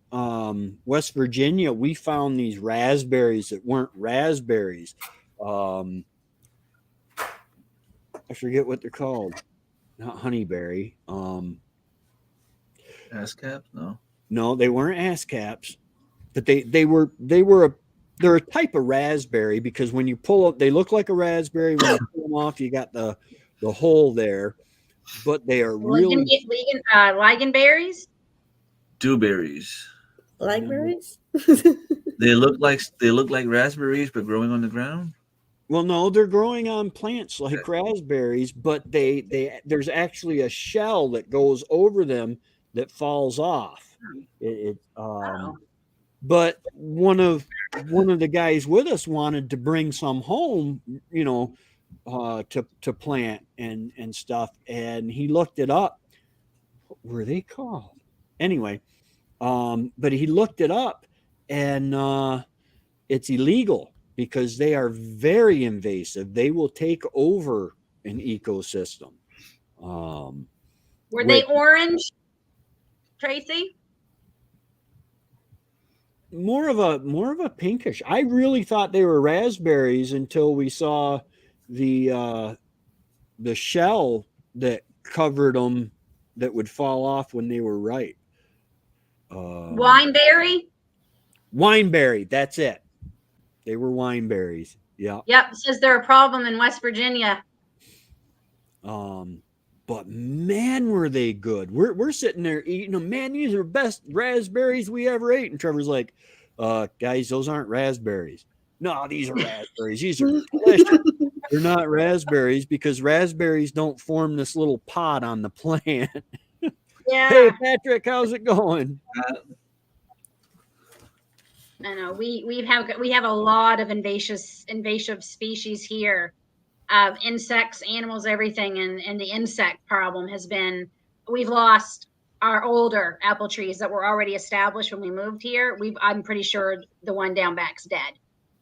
West Virginia, we found these raspberries that weren't raspberries. Um, I forget what they're called. Not honeyberry. ASCAP? No. No, they weren't ass caps, but they're a type of raspberry because when you pull up, they look like a raspberry. When you pull them off, you got the hole there, but they are really Ligonberries. Dewberries. blackberries. They look like raspberries, but growing on the ground. well, no, they're growing on plants like raspberries, but they there's actually a shell that goes over them that falls off. It Oh, but one of the guys with us wanted to bring some home, to plant and stuff, and he looked it up. What were they called? Anyway, but he looked it up, and it's illegal because they are very invasive. They will take over an ecosystem. Um, were they which orange, Tracy? more of a pinkish. I really thought they were raspberries until we saw the the shell that covered them that would fall off when they were ripe. Wineberry. Wineberry, that's it. They were wineberries. Yeah. Yep, it says they're a problem in West Virginia. Um, but man, were they good. We're sitting there eating them. Man, these are the best raspberries we ever ate. And Trevor's like, guys, those aren't raspberries. No, these are raspberries. These are delicious. They're not raspberries because raspberries don't form this little pod on the plant. Yeah, Hey, Patrick, how's it going? I know. We have a lot of invasive species here, insects, animals, everything, and the insect problem has been we've lost our older apple trees that were already established when we moved here. I'm pretty sure the one down back's dead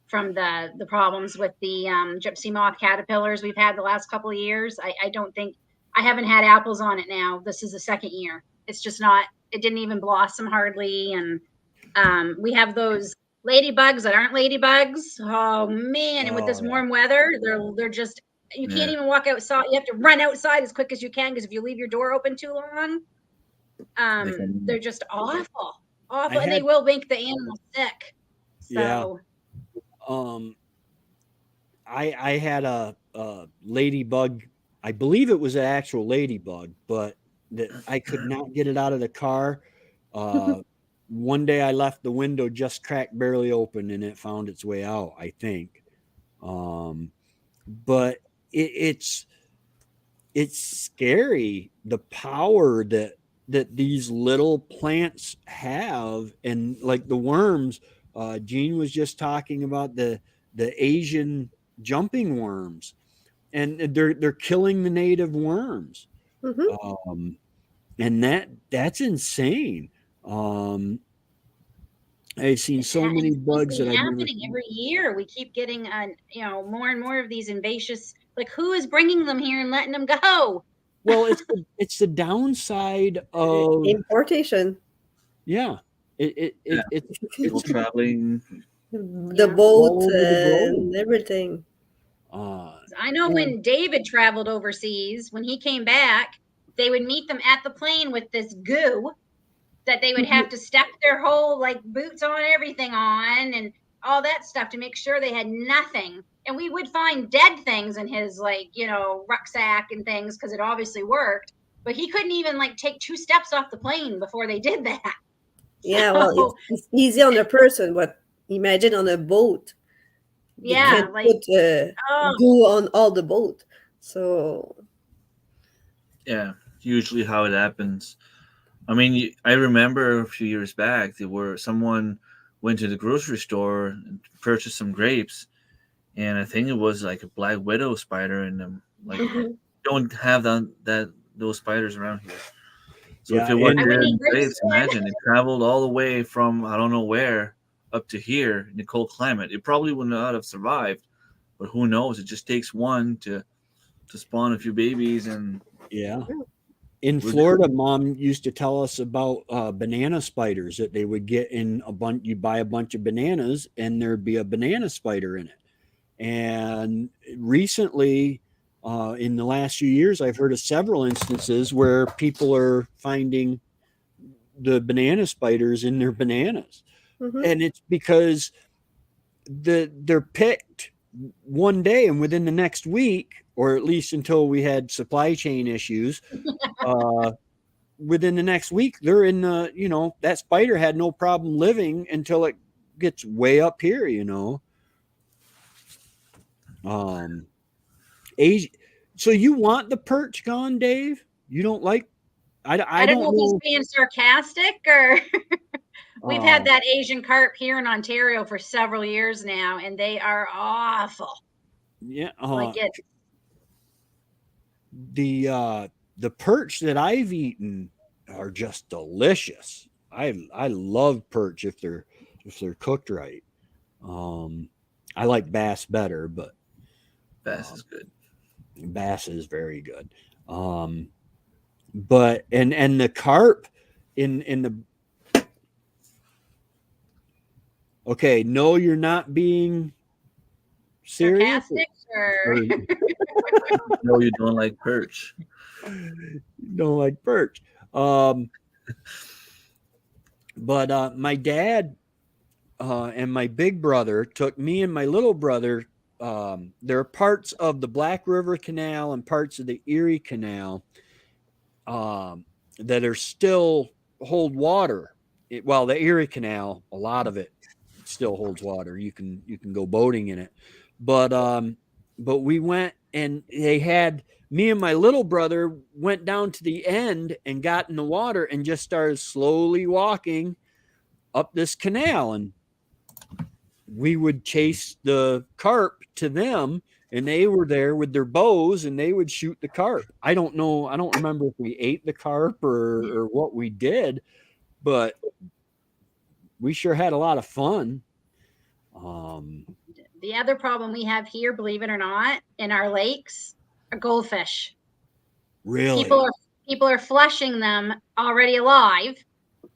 from the problems with the gypsy moth caterpillars we've had the last couple of years. I don't think I haven't had apples on it now. This is the second year. It's just not. It didn't even blossom hardly, and we have those ladybugs that aren't ladybugs. Oh man! And with this Oh, yeah. warm weather, they're just you can't Yeah. even walk outside. You have to run outside as quick as you can because if you leave your door open too long, They they're can, just awful, I and they had, will make the animal sick. yeah. So Um, I had a ladybug. I believe it was an actual ladybug, but that I could not get it out of the car. Uh, one day I left the window just cracked barely open, and it found its way out, I think. Um, but it's scary the power that these little plants have, and like the worms. Gene was just talking about the Asian jumping worms, and they're killing the native worms. Hmm. Um, and that's insane. Um, I've seen so and many it seems bugs to that be I've never happening seen. every year. We keep getting more and more of these invasive Like, who is bringing them here and letting them go? Well, it's the downside of Importation, yeah. Yeah. People It's traveling. the Yeah. boat all over the globe. and everything. I know And when David traveled overseas, when he came back, they would meet them at the plane with this goo that they would have to step their whole like boots on, everything on, and all that stuff to make sure they had nothing. And we would find dead things in his like, rucksack and things because it obviously worked. But he couldn't even like take 2 steps off the plane before they did that. Yeah, well, So, it's easy on a person, but imagine on a boat. They yeah, can't like, put oh, glue on all the boat. So, Yeah, usually how it happens. I mean, I remember a few years back, someone went to the grocery store and purchased some grapes, and I think it was like a black widow spider in them. Like, mhm. don't have those spiders around here. So if yeah, it was I and wouldn't there in eat the grapes grapes, again. imagine it traveled all the way from I don't know where up to here in the cold climate. It probably would not have survived, but who knows? It just takes one to spawn a few babies, and yeah. In we're good. Florida, Mom used to tell us about banana spiders that they would get in a bunch. You buy a bunch of bananas, and there'd be a banana spider in it. And recently, in the last few years, I've heard of several instances where people are finding the banana spiders in their bananas, Mhm. and it's because they're picked one day, and within the next week, or at least until we had supply chain issues, uh, within the next week, they're in the that spider had no problem living until it gets way up here. Um, Asia. So you want the perch gone, Dave? You don't like? I I don't know don't if he's know. being sarcastic or we've Uh, had that Asian carp here in Ontario for several years now, and they are awful. yeah. Like it, The perch that I've eaten are just delicious. I love perch if they're cooked right. Um, I like bass better, but Bass uh, is good. bass is very good. Um, but and the carp in the okay. No, you're not being serious. sarcastic or Or No, you don't like perch. don't like perch. Um, but my dad and my big brother took me and my little brother. There are parts of the Black River Canal and parts of the Erie Canal that are still hold water. Well, the Erie Canal, a lot of it still holds water. You can go boating in it, but we went and they had me and my little brother went down to the end and got in the water and just started slowly walking up this canal, and we would chase the carp to them, and they were there with their bows and they would shoot the carp. I don't know, I don't remember if we ate the carp or what we did, but we sure had a lot of fun. um the other problem we have here, believe it or not, in our lakes are goldfish. People really are people are flushing them already alive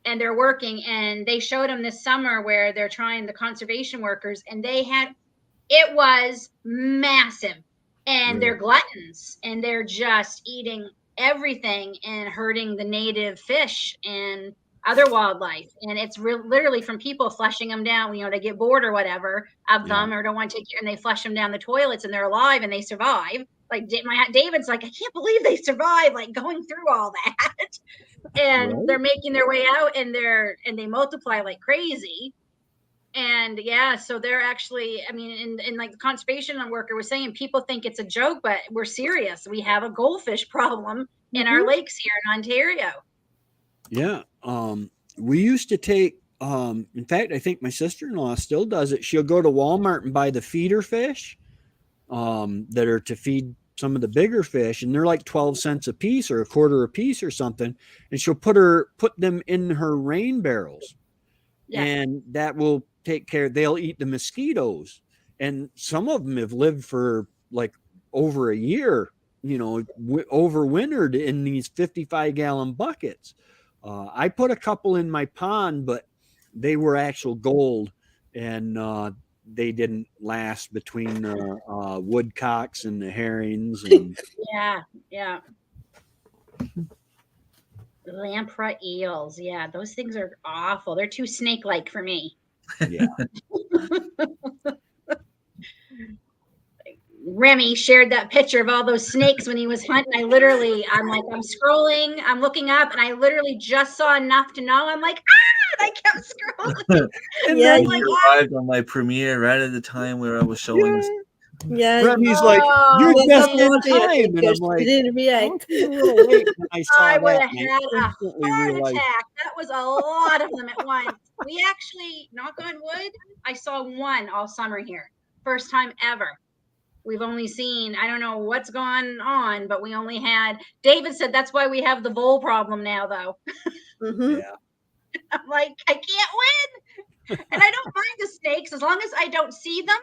and they're working, and they showed them this summer where they're trying, the conservation workers, and it was massive, and they're really gluttons and they're just eating everything and hurting the native fish and other wildlife. And it's literally from people flushing them down. They get bored or whatever of yeah them or don't want to take care, and they flush them down the toilets, and they're alive and they survive. Like David's like, I can't believe they survive, like going through all that. And right they're making their way out, and they multiply like crazy. And yeah, so they're actually, I mean, and like the conservation worker was saying, people think it's a joke, but we're serious. We have a goldfish problem in our Mhm. lakes here in Ontario. yeah we used to take in fact, I think my sister-in-law still does it. She'll go to Walmart and buy the feeder fish that are to feed some of the bigger fish, and they're like 12 cents a piece or a quarter a piece or something, and she'll put them in her rain barrels, Yeah. and that will take care. They'll eat the mosquitoes, and some of them have lived for like over a year, overwintered in these 55-gallon buckets. I put a couple in my pond, but they were actual gold, and they didn't last between the woodcocks and the herrings. And Yeah, yeah. Lamprey eels. Yeah, those things are awful. They're too snake-like for me. yeah, Remy shared that picture of all those snakes when he was hunting. I'm scrolling, I'm looking up, and I literally just saw enough to know. I'm like, ah! And I kept scrolling. and Yeah, then You like, arrived on my premiere right at the time where I was showing yeah, this. yeah. Remy's You like, oh, "You're was just not in man. watching, I time," think, and I'm because like, you didn't "Oh, react. it's a little late." And I saw I would that, have and had I a instantly heart realized, attack. That was a lot of them at once. We actually, knock on wood, I saw one all summer here. First time ever. We've only seen, I don't know what's gone on, but we only had, David said that's why we have the vole problem now, though. Mm-hmm. yeah, I'm like, I can't win. And I don't mind the snakes as long as I don't see them.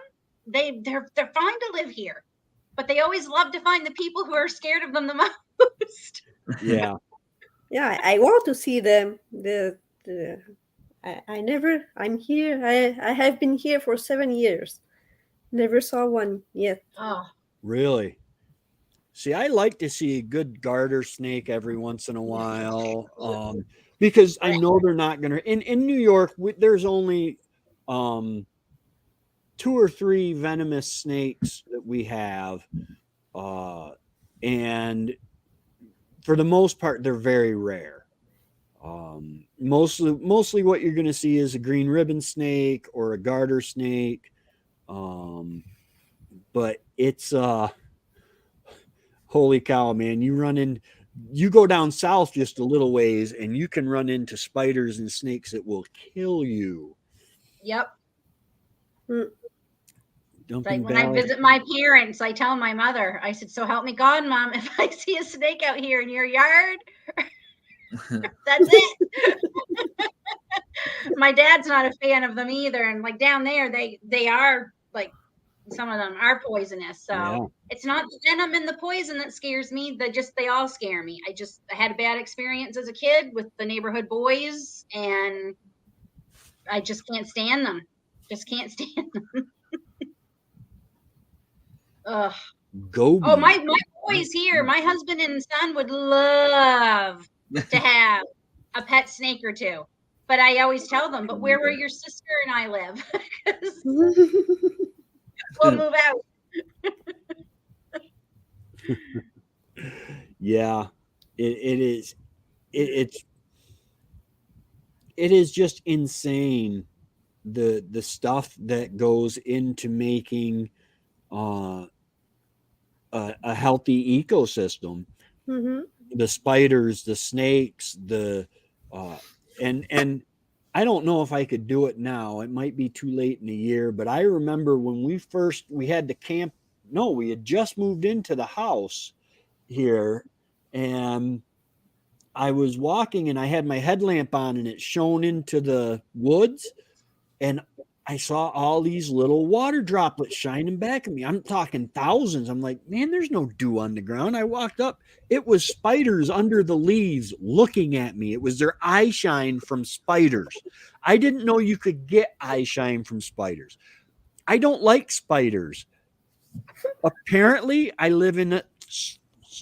They're fine to live here. But they always love to find the people who are scared of them the most. yeah. Yeah, I want to see them. I never. I'm here. I have been here for 7 years. Never saw one yet. Oh, Really. See, I like to see a good garter snake every once in a while, because I know they're not going to. In New York, there's only um, 2 or 3 venomous snakes that we have, uh, and for the most part, they're very rare. Mostly what you're going to see is a green ribbon snake or a garter snake, um, but it's holy cow, man! You go down south just a little ways, and you can run into spiders and snakes that will kill you. yep. Mm. Like Dumping when I Valley. visit my parents, I tell my mother, I said, so help me God, Mom, if I see a snake out here in your yard, that's it. My dad's not a fan of them either. And like down there, they are like, some of them are poisonous. So Yeah. it's not the venom and the poison that scares me. They all scare me. I had a bad experience as a kid with the neighborhood boys, and I just can't stand them. Just can't stand them. Ugh. Goby. Oh, my boys here, my husband and son would love to have a pet snake or two. But I always tell them, but where your sister and I live? 'Cause we'll move out. Yeah, it is. It's it is just insane the stuff that goes into making uh, a healthy ecosystem. Mm-hmm. The spiders, the snakes, the uh, and I don't know if I could do it now. It might be too late in the year, but I remember when we had to camp. No, we had just moved into the house here, and I was walking and I had my headlamp on and it shone into the woods, and I saw all these little water droplets shining back at me. I'm talking thousands. I'm like, man, there's no dew on the ground. I walked up. It was spiders under the leaves looking at me. It was their eye shine from spiders. I didn't know you could get eye shine from spiders. I don't like spiders. Apparently, I live in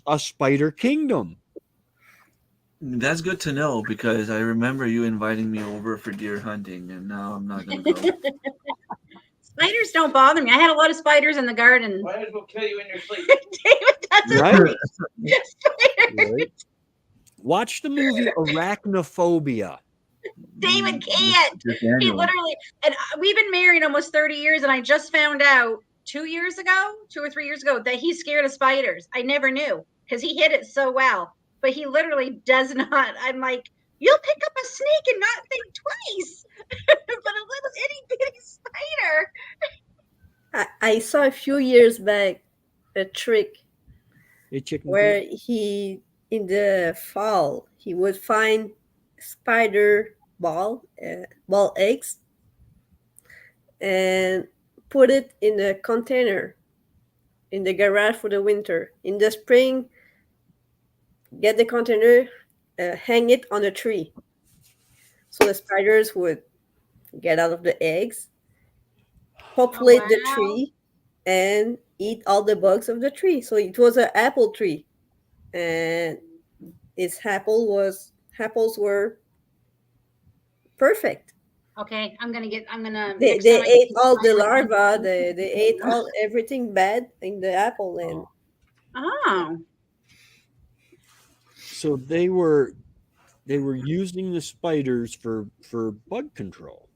a spider kingdom. That's good to know because I remember you inviting me over for deer hunting, and now I'm not going to go. Spiders don't bother me. I had a lot of spiders in the garden. Spiders will kill you in your sleep. David doesn't Right. like spiders. Right. Watch the movie Arachnophobia. David can't. He literally, and we've been married almost 30 years, and I just found out 2 or 3 years ago, that he's scared of spiders. I never knew because he hid it so well, but he literally does not. I'm like, you'll pick up a snake and not think twice, but a little itty bitty spider. I saw a few years back a trick Hey, chicken where he, in the fall, he would find spider ball eggs, and put it in a container in the garage for the winter. In the spring, get the container, hang it on a tree. So the spiders would get out of the eggs, Oh populate the wow. tree, and eat all the bugs of the tree. So it was an apple tree, and its apples were perfect. Okay, I'm gonna They next time they I get ate to all the find larvae. They ate all everything bad in the apple, and Oh, So they were using the spiders for bug control.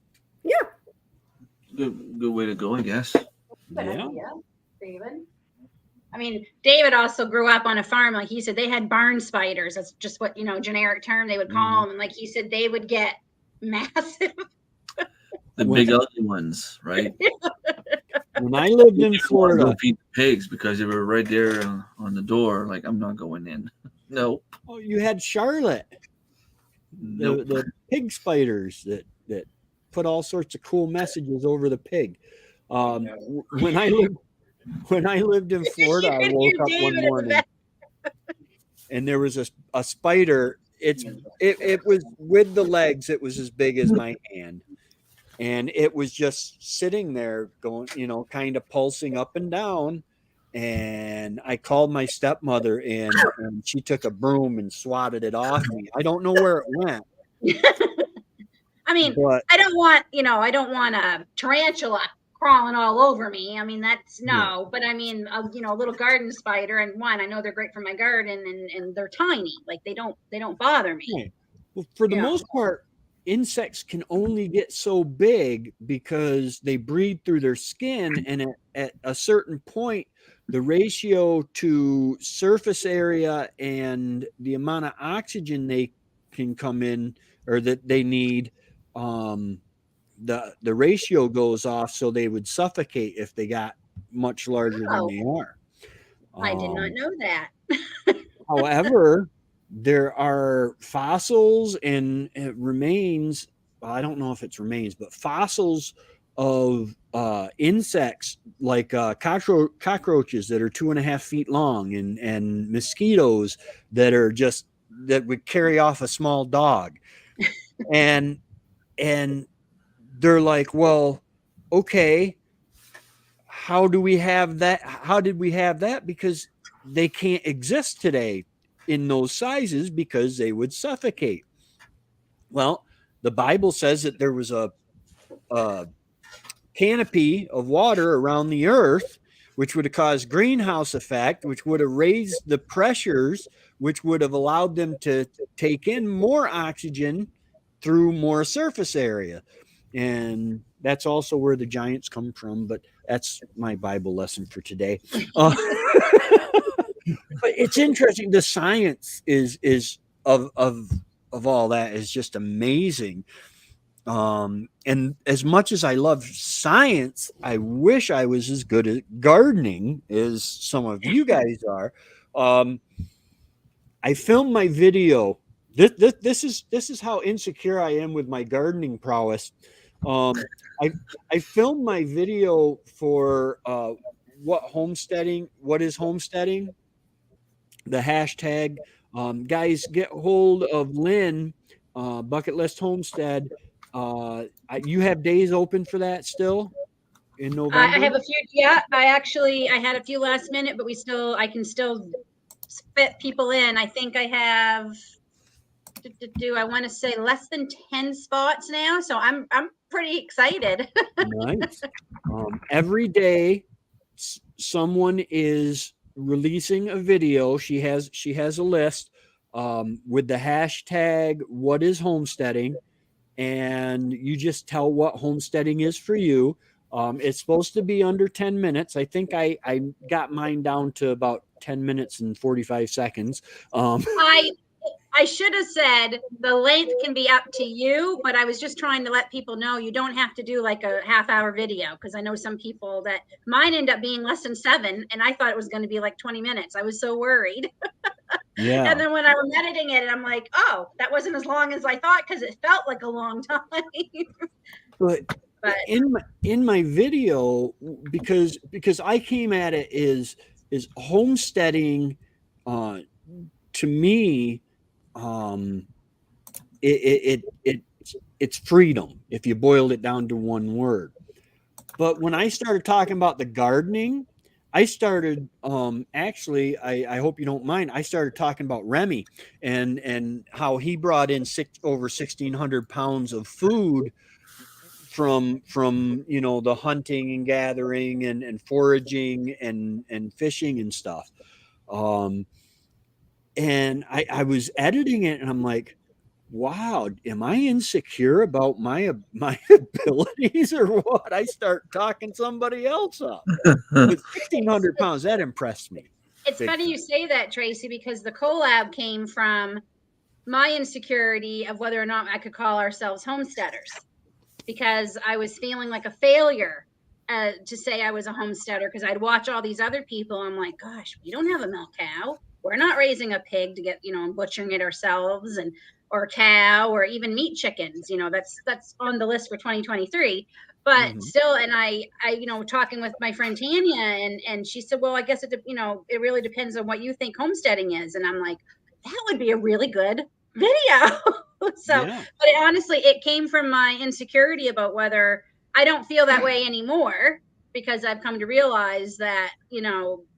yeah, Good way to go, I guess. good Yeah. idea, David. I mean, David also grew up on a farm. Like he said, they had barn spiders. That's just what, generic term they would call them. And like he said, they would get massive. The When, big ugly ones, right? when I lived in You don't want to go Florida, feed the pigs because they were right there on the door. Like, I'm not going in. No, oh, you had Charlotte, nope. the pig spiders that put all sorts of cool messages over the pig. When I lived in Florida, You I could woke hear up one David in the morning back. and there was a spider. It was with the legs. It was as big as my hand, and it was just sitting there going, kind of pulsing up and down. And I called my stepmother and she took a broom and swatted it off me. I don't know where it went, I mean, but I don't want a tarantula crawling all over me. I mean, that's yeah. no, but I mean, a little garden spider, and I know they're great for my garden, and they're tiny. Like they don't bother me. Right. Well, for the Yeah. most part, insects can only get so big because they breathe through their skin, and at a certain point, the ratio to surface area and the amount of oxygen they can come in or that they need, the ratio goes off, so they would suffocate if they got much larger than Oh, they are. I did not Um, know that. However, there are fossils and remains. Well, I don't know if it's remains, but fossils of insects like cockroaches that are 2.5 feet long, and mosquitoes that would carry off a small dog, and and they're like, well, okay, how do we have that? How did we have that? Because they can't exist today in those sizes because they would suffocate. Well, the Bible says that there was a canopy of water around the earth, which would have caused greenhouse effect, which would have raised the pressures, which would have allowed them to take in more oxygen through more surface area. And that's also where the giants come from, but that's my Bible lesson for today. But it's interesting. The science is of all that is just amazing. And as much as I love science, I wish I was as good at gardening as some of you guys are. I filmed my video. This is how insecure I am with my gardening prowess. Um, I filmed my video for what is homesteading, the hashtag. Guys, get hold of Lynn, Bucket List Homestead. You have days open for that still in I November? have a few. Yeah, I had a few last minute, but I can still fit people in. I think I have. I want to say less than 10 spots now, so I'm pretty excited. Nice. Every day, someone is releasing a video. She has a list with the hashtag "What is homesteading," and you just tell what homesteading is for you. It's supposed to be under 10 minutes. I think I got mine down to about 10 minutes and 45 seconds. I should have said the length can be up to you, but I was just trying to let people know you don't have to do like a half-hour video, because I know some people that mine end up being less than 7, and I thought it was going to be like 20 minutes. I was so worried. Yeah. And then when I was editing it, I'm like, oh, that wasn't as long as I thought, because it felt like a long time. But in my video, because I came at it is homesteading, to me, it's freedom if you boiled it down to one word. But when I started talking about the gardening, I started, actually, I hope you don't mind, I started talking about Remy and how he brought in over 1,600 pounds of food from the hunting and gathering and foraging and fishing and stuff. Um, and I was editing it and I'm like, wow, am I insecure about my abilities or what? I start talking somebody else up. But 1,600 pounds, that impressed me. It's funny you say that, Tracy, because the collab came from my insecurity of whether or not I could call ourselves homesteaders, because I was feeling like a failure to say I was a homesteader, because I'd watch all these other people. I'm like, gosh, we don't have a milk cow. We're not raising a pig to get, butchering it ourselves, or a cow, or even meat chickens. That's on the list for 2023. But still, and I talking with my friend Tanya, and she said, well, I guess it really depends on what you think homesteading is. And I'm like, that would be a really good video. So, Yeah. but honestly, it came from my insecurity about whether I don't feel that way anymore, because I've come to realize that,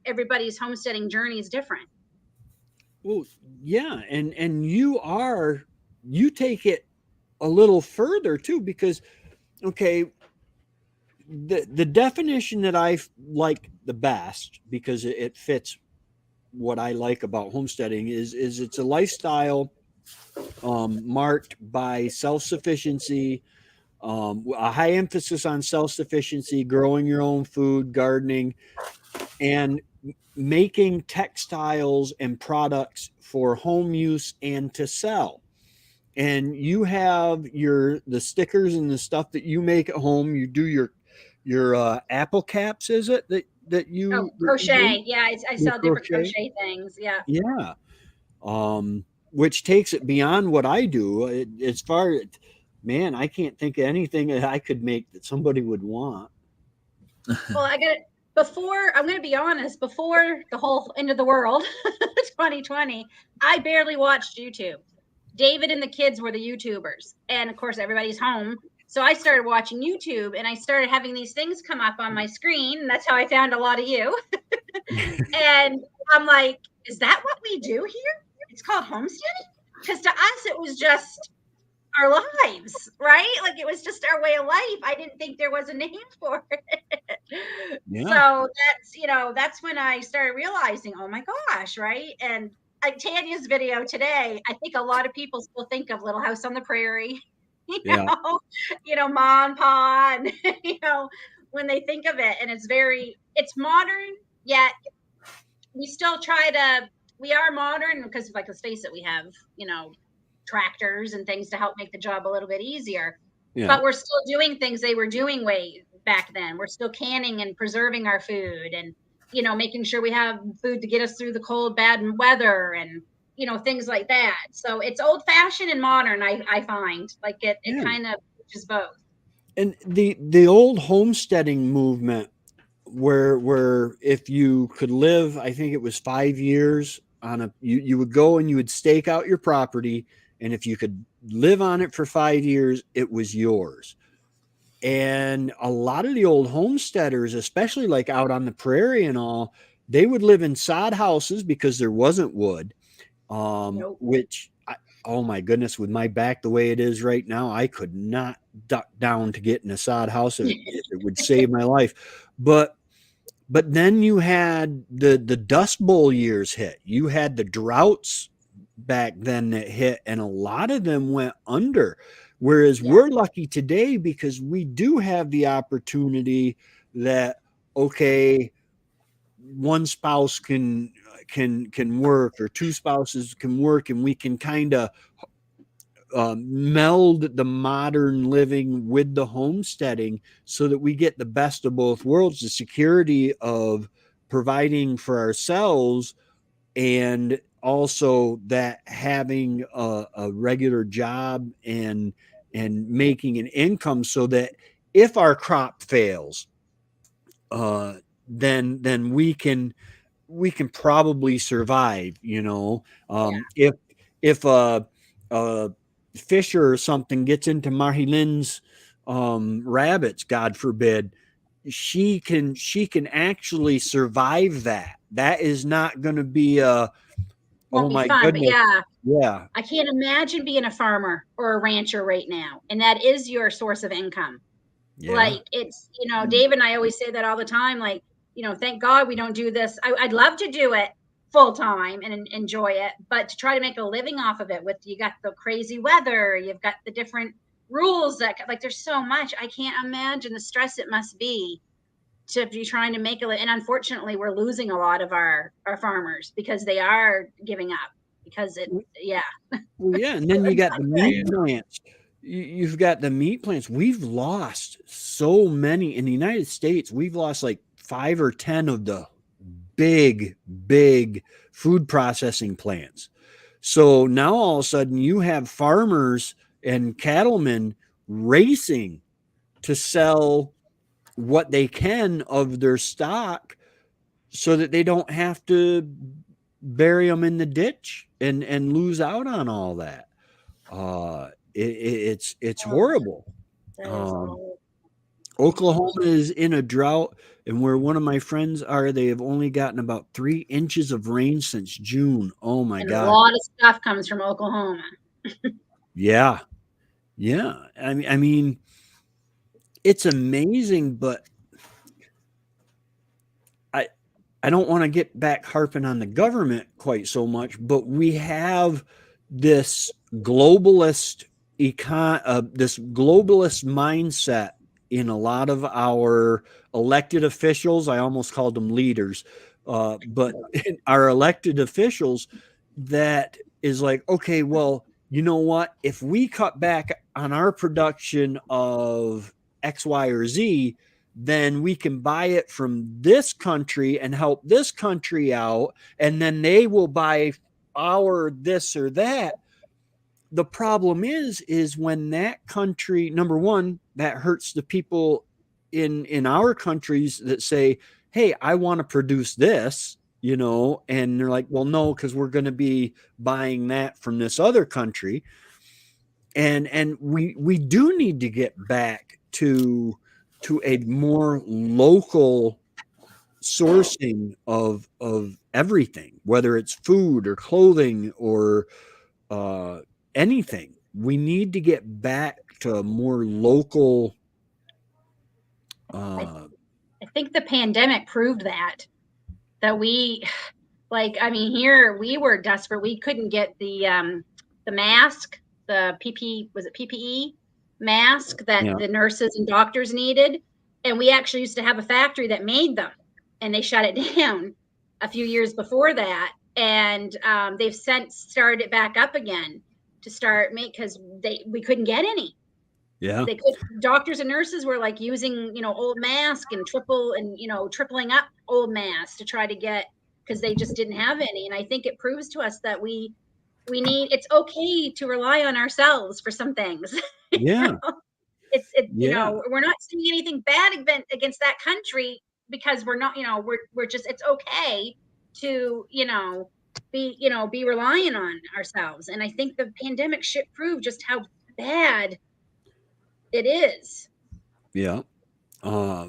everybody's homesteading journey is different. Well, yeah. And you take it a little further too, because, okay, the definition that I like the best, because it fits what I like about homesteading, is it's a lifestyle, marked by self-sufficiency, a high emphasis on self-sufficiency, growing your own food, gardening, and making textiles and products for home use and to sell. And you have the stickers and the stuff that you make at home. You do your apple caps, is it that you crochet? Yeah, I sell different crochet? crochet things. Yeah. Yeah. Which takes it beyond what I do. As far as, man, I can't think of anything that I could make that somebody would want. Well, I'm going to be honest, before the whole end of the world, 2020, I barely watched YouTube. David and the kids were the YouTubers. And of course, everybody's home. So I started watching YouTube, and I started having these things come up on my screen. And that's how I found a lot of you. And I'm like, is that what we do here? It's called homesteading? Because to us, it was just our lives, right? Like, it was just our way of life. I didn't think there was a name for it. Yeah. So that's when I started realizing, oh my gosh, right? And like Tanya's video today, I think a lot of people still think of Little House on the Prairie, Yeah. Ma and Pa, and when they think of it. And it's modern, yet we are modern, because, like, let's face it, we have tractors and things to help make the job a little bit easier. Yeah. But we're still doing things they were doing way back then. We're still canning and preserving our food, and making sure we have food to get us through the cold, bad weather, and things like that. So it's old fashioned and modern. I find, like, it kind of is both. And the old homesteading movement, where if you could live, I think it was 5 years on you would go and you would stake out your property, and if you could live on it for 5 years, it was yours. And a lot of the old homesteaders, especially like out on the prairie and all, they would live in sod houses because there wasn't wood, which, oh my goodness, with my back the way it is right now, I could not duck down to get in a sod house. It would save my life. But then you had the Dust Bowl years hit. You had the droughts back then that hit, and a lot of them went under. Whereas we're lucky today because we do have the opportunity that, okay, one spouse can work, or two spouses can work, and we can kind of meld the modern living with the homesteading so that we get the best of both worlds, the security of providing for ourselves, and also that having a regular job and making an income, so that if our crop fails, then we can probably survive, you know. If a fisher or something gets into Marilyn's rabbits, God forbid, she can actually survive that. That is not going to be a, Won't oh be my fun, but goodness. yeah, Yeah. I can't imagine being a farmer or a rancher right now, and that is your source of income. Yeah. Like, it's, Dave and I always say that all the time, like, thank God we don't do this. I'd love to do it full time and enjoy it, but to try to make a living off of it, with, you got the crazy weather, you've got the different rules that, like, there's so much. I can't imagine the stress it must be to be trying to make and unfortunately we're losing a lot of our farmers because they are giving up, because yeah. Well, yeah, and then you got the meat Yeah. plants. You've got the meat plants. We've lost so many in the United States. We've lost like 5 or 10 of the big food processing plants. So now all of a sudden you have farmers and cattlemen racing to sell what they can of their stock so that they don't have to bury them in the ditch and lose out on all that. It's horrible. Oklahoma is in a drought, and where one of my friends are, they have only gotten about 3 inches of rain since June. Oh my And God. a lot of stuff comes from Oklahoma. Yeah. I mean, it's amazing, but I don't want to get back harping on the government quite so much, but we have this globalist this globalist mindset in a lot of our elected officials. I almost called them leaders, but our elected officials, that is like, okay, well, you know what? If we cut back on our production of X, Y, or Z, then we can buy it from this country and help this country out, and then they will buy our this or that. The problem is when that country, number one, that hurts the people in our countries that say, hey, I want to produce this, and they're like, well, no, because we're going to be buying that from this other country. And we do need to get back to a more local sourcing of everything, whether it's food or clothing or anything. We need to get back to a more local. I think the pandemic proved that we, like, I mean, here we were desperate. We couldn't get the mask, the PPE mask that the nurses and doctors needed. And we actually used to have a factory that made them, and they shut it down a few years before that. And they've since started it back up again to start because we couldn't get any. Yeah. Doctors and nurses were like using, old masks and tripling up old masks to try to get, because they just didn't have any. And I think it proves to us that we need, it's okay to rely on ourselves for some things. Yeah. We're not saying anything bad against that country, because we're not, we're just, it's okay to, be relying on ourselves. And I think the pandemic shit proved just how bad it is. Yeah. I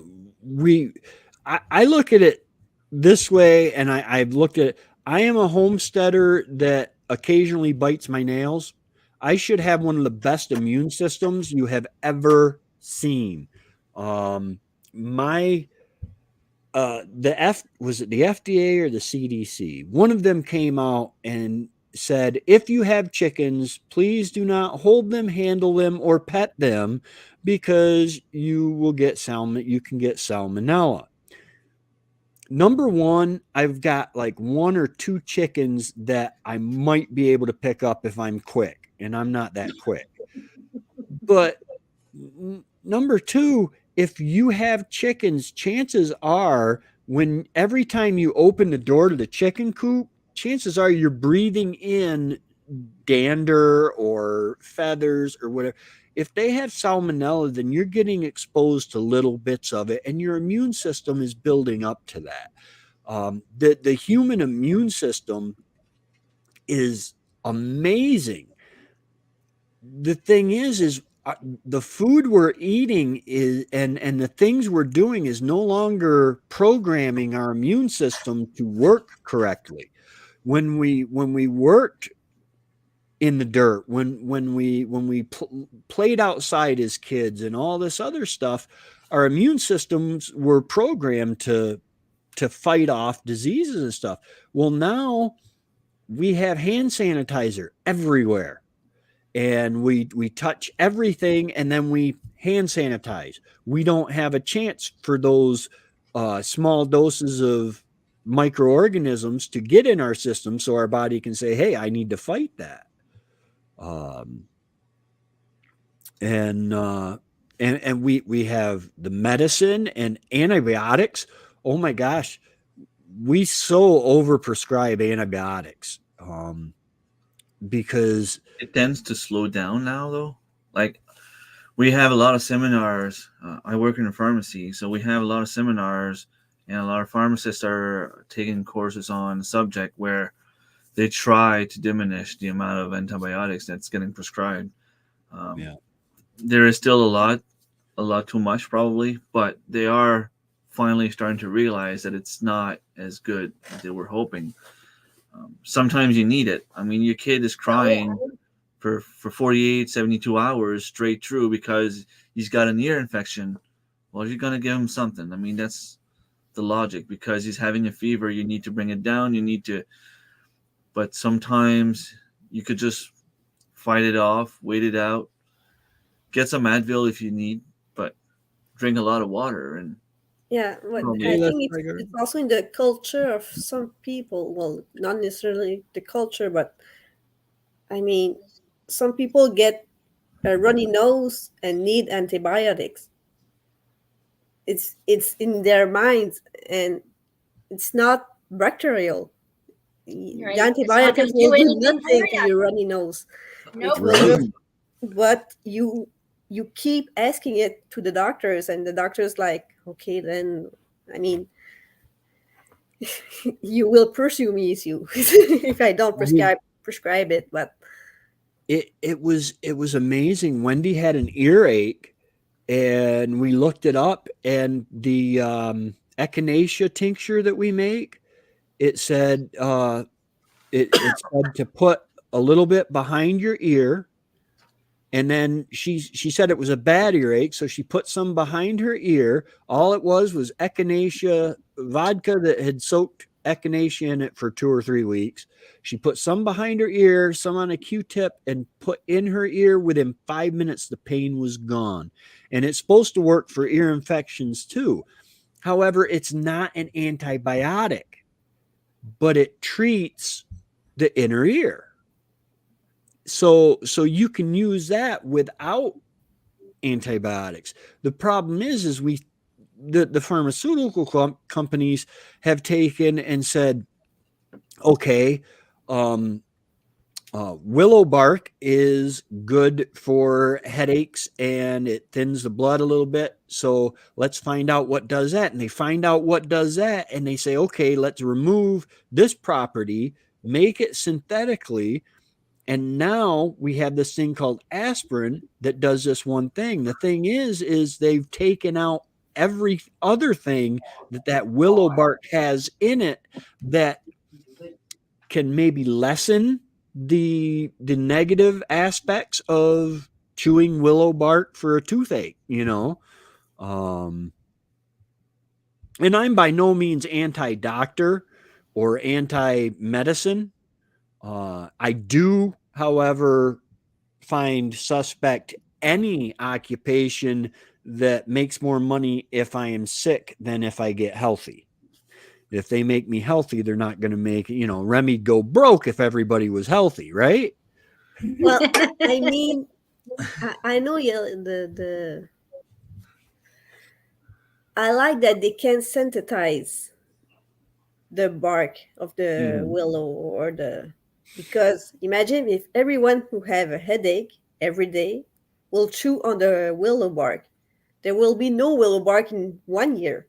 look at it this way, and I've looked at it. I am a homesteader that occasionally bites my nails. I should have one of the best immune systems you have ever seen. Was it the FDA or the CDC? One of them came out and said, if you have chickens, please do not hold them, handle them, or pet them, because you will get you can get salmonella. Number one, I've got like 1 or 2 chickens that I might be able to pick up if I'm quick, and I'm not that quick. But number two, if you have chickens, chances are every time you open the door to the chicken coop, chances are you're breathing in dander or feathers or whatever. if they have salmonella, then you're getting exposed to little bits of it, and your immune system is building up to that. The human immune system is amazing. The thing is the food we're eating is and the things we're doing is no longer programming our immune system to work correctly. When we worked in the dirt, when we played outside as kids and all this other stuff, our immune systems were programmed to fight off diseases and stuff. Well, now we have hand sanitizer everywhere, and we touch everything, and then we hand sanitize. We don't have a chance for those small doses of microorganisms to get in our system, so our body can say, hey, I need to fight that. um, and we have the medicine and antibiotics. Oh my gosh, we so overprescribe antibiotics, because It tends to slow down now, though. Like, we have a lot of seminars. I work in a pharmacy, so we have a lot of seminars, and a lot of pharmacists are taking courses on the subject where they try to diminish the amount of antibiotics that's getting prescribed. Um, yeah. there is still a lot too much probably, but they are finally starting to realize that it's not as good as they were hoping. Sometimes you need it. I mean, your kid is crying for 48, 72 hours straight through because he's got an ear infection. Well, you're going to give him something. I mean, that's the logic. Because he's having a fever, you need to bring it down. You need to, but sometimes you could just fight it off, wait it out, get some Advil if you need, but drink a lot of water. And Yeah, what Hey, I probably, Les think Tiger. it's also in the culture of some people. Well, not necessarily the culture, but I mean, some people get a runny nose and need antibiotics. It's in their minds, and it's not bacterial. The Right. It's not going antibiotics to do will do anything for nothing to you. your runny nose. It Nope. will Right. just, but you keep asking it to the doctors, and the doctor's like, okay, then, I mean, you will pursue me if I don't prescribe it. But It was amazing. Wendy had an earache, and we looked it up, and the echinacea tincture that we make, it said it said to put a little bit behind your ear. And then she said it was a bad earache, so she put some behind her ear. All it was echinacea vodka that had soaked echinacea in it for 2 or 3 weeks. She put some behind her ear, some on a Q-tip, and put in her ear. Within 5 minutes, the pain was gone. And it's supposed to work for ear infections too. However, it's not an antibiotic, but it treats the inner ear. So you can use that without antibiotics. The problem is the pharmaceutical companies have taken and said, okay, um, willow bark is good for headaches and it thins the blood a little bit. So let's find out what does that. And they find out what does that, and they say, okay, let's remove this property, make it synthetically. And now we have this thing called aspirin that does this one thing. The thing is they've taken out every other thing that willow bark has in it that can maybe lessen the negative aspects of chewing willow bark for a toothache. Um, and I'm by no means anti-doctor or anti-medicine. I do, however, find suspect any occupation that makes more money if I am sick than if I get healthy. If they make me healthy, they're not going to make, Remy go broke if everybody was healthy, right? well, I mean, I know, yeah, the I like that they can synthesize the bark of the Mm. willow because imagine if everyone who have a headache every day will chew on the willow bark. There will be no willow bark in 1 year.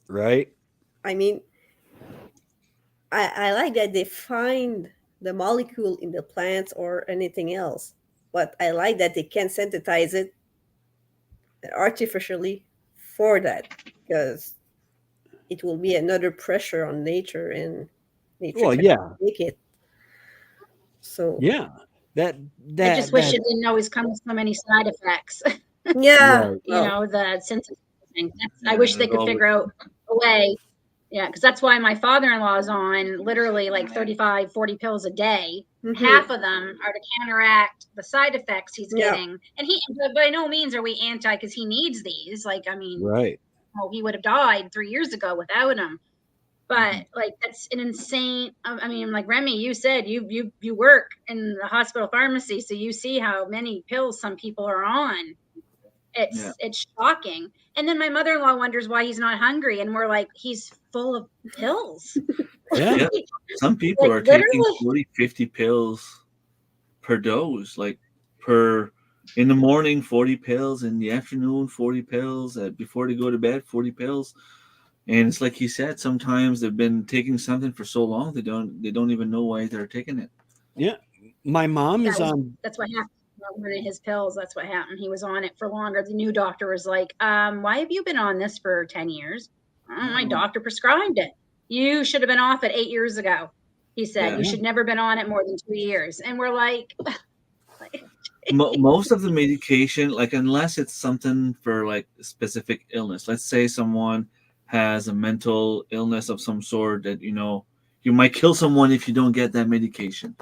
Right. I mean, I like that they find the molecule in the plants or anything else, but I like that they can synthesize it artificially for that, because it will be another pressure on nature, and nature Well, can yeah. take it. So Yeah. That I just that wish that it didn't always come with so many side effects. yeah, right. You well, know, the synthesis thing. I Yeah, wish they there's could always figure out a way. Yeah, because that's why my father-in-law is on literally like 35, 40 pills a day. Half mhm, of them are to counteract the side effects he's yeah, getting. And he, but by no means are we anti, because he needs these. Like, I mean, Right. well, he would have died 3 years ago without them. But Mhm. like, that's an insane. I mean, like Remy, you said you work in the hospital pharmacy, so you see how many pills some people are on. Yeah. It's shocking. And then my mother-in-law wonders why he's not hungry, and we're like, he's full of pills. Yeah. Yeah. Some people Like are taking literally. 40, 50 pills per dose, like per in the morning 40 pills, in the afternoon 40 pills, before they go to bed 40 pills. And it's like he said, sometimes they've been taking something for so long they don't even know why they're taking it. Yeah. My mom that is was on. that's what happened. One of his pills, that's what happened. He was on it for longer. The new doctor was like, why have you been on this for 10 years? Oh, my Oh, doctor prescribed it. You should have been off it 8 years ago. He said, yeah. you Yeah. should never been on it more than 2 years. And we're like, Most of the medication, like unless it's something for like a specific illness, let's say someone has a mental illness of some sort that you might kill someone if you don't get that medication,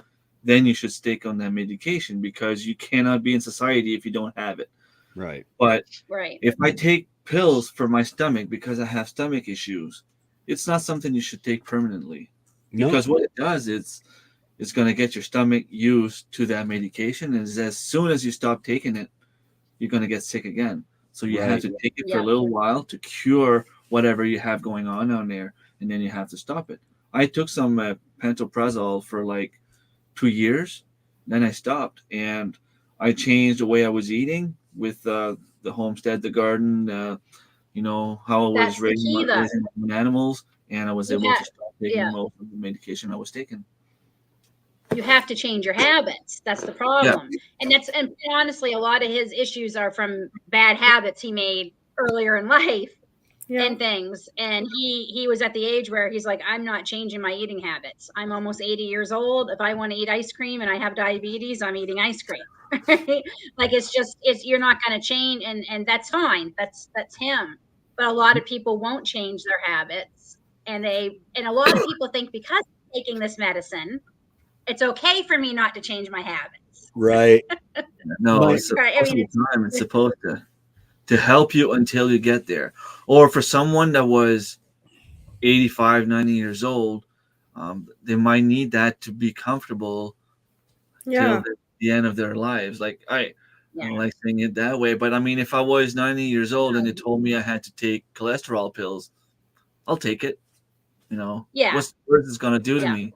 then you should stick on that medication because you cannot be in society if you don't have it. Right. But right. if I take pills for my stomach because I have stomach issues, it's not something you should take permanently, No. because what it does is it's going to get your stomach used to that medication, and as soon as you stop taking it, you're going to get sick again. So you have Right. to take it for a Yeah. little while to cure whatever you have going on there, and then you have to stop it. I took some pantoprazole for like 2 years, then I stopped, and I changed the way I was eating with the homestead, the garden, how I was That's the raising key, though. raising my own animals, and I was You able to have, stop yeah, taking most of the medication I was taking. you have to change your habits. That's the Yeah, problem. And honestly, a lot of his issues are from bad habits he made earlier in life yeah. and things. And he was at the age where he's like, I'm not changing my eating habits. I'm almost 80 years old. If I want to eat ice cream and I have diabetes, I'm eating ice cream. Like, it's you're not going to change, and that's fine. That's him. But a lot of people won't change their habits, and a lot of people think because I'm taking this medicine, it's okay for me not to change my habits. Right. no, My it's Right. I supposed mean, to be time. It's supposed to help you until you get there. Or for someone that was 85, 90 years old, they might need that to be comfortable till Yeah. the end of their lives. Like I yeah. don't like saying it that way, but I mean, if I was 90 years old and they told me I had to take cholesterol pills, I'll take it. Yeah. What's it's gonna do to Yeah. me?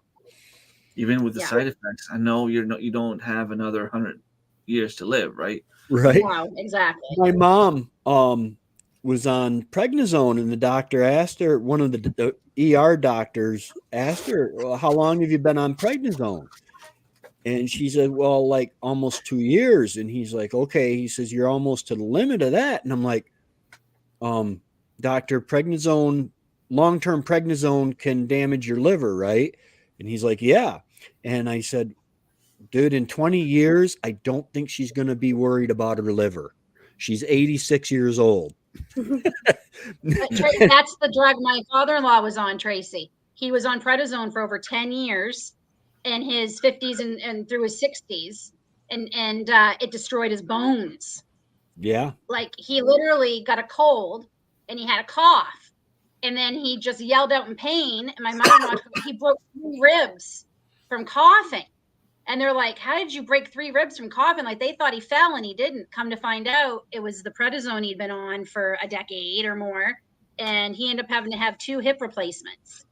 Even with the Yeah. side effects, I know you don't have another 100 years to live, right? right. No, exactly. My mom was on prednisone, and the doctor asked her. One of the ER doctors asked her, well, "How long have you been on prednisone?" And she said, "Well, like almost 2 years." And he's like, "Okay." He says, "You're almost to the limit of that." And I'm like, "Doctor, prednisone, long-term prednisone can damage your liver, right?" And he's like, "Yeah." And I said, "Dude, in 20 years, I don't think she's going to be worried about her liver. She's 86 years old." That's the drug my father-in-law was on, Tracy. He was on prednisone for over 10 years in his 50s and through his 60s, and it destroyed his bones. Yeah. Like, he literally got a cold and he had a cough, and then he just yelled out in pain, and my mother-in-law, he broke 3 ribs from coughing. And they're like, how did you break 3 ribs from coughing? Like, they thought he fell, and he didn't. Come to find out, it was the prednisone he'd been on for a decade or more. And he ended up having to have 2 hip replacements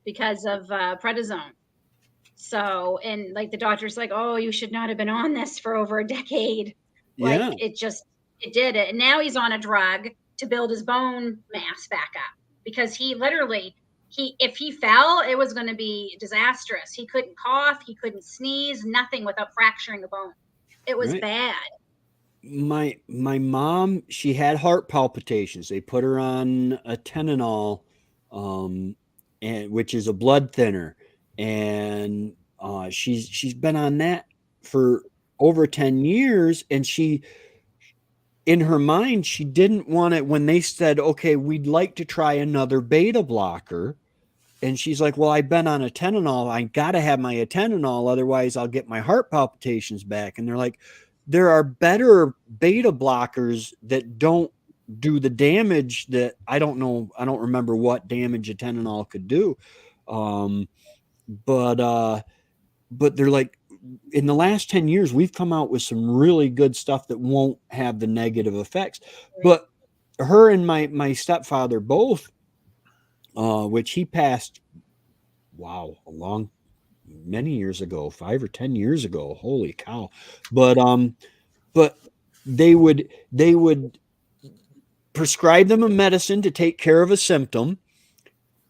because of prednisone. So, and like the doctor's like, oh, you should not have been on this for over a decade. Like Yeah. it did it. And now he's on a drug to build his bone mass back up, because he literally, if he fell, it was going to be disastrous. He couldn't cough, he couldn't sneeze, nothing without fracturing a bone. It was Right. bad. My mom, she had heart palpitations. They put her on a Telenol, and which is a blood thinner, and she's been on that for over 10 years, and she, in her mind, she didn't want it when they said, okay, we'd like to try another beta blocker. And she's like, well, I've been on a Telenol. I got to have my Atenolol. Otherwise, I'll get my heart palpitations back. And they're like, there are better beta blockers that don't do the damage that I don't know. I don't remember what damage a Telenol could do. Um, but they're like, in the last 10 years, we've come out with some really good stuff that won't have the negative effects. But her and my stepfather both, which he passed, wow, many years ago, 5 or 10 years ago. Holy cow. But they would prescribe them a medicine to take care of a symptom.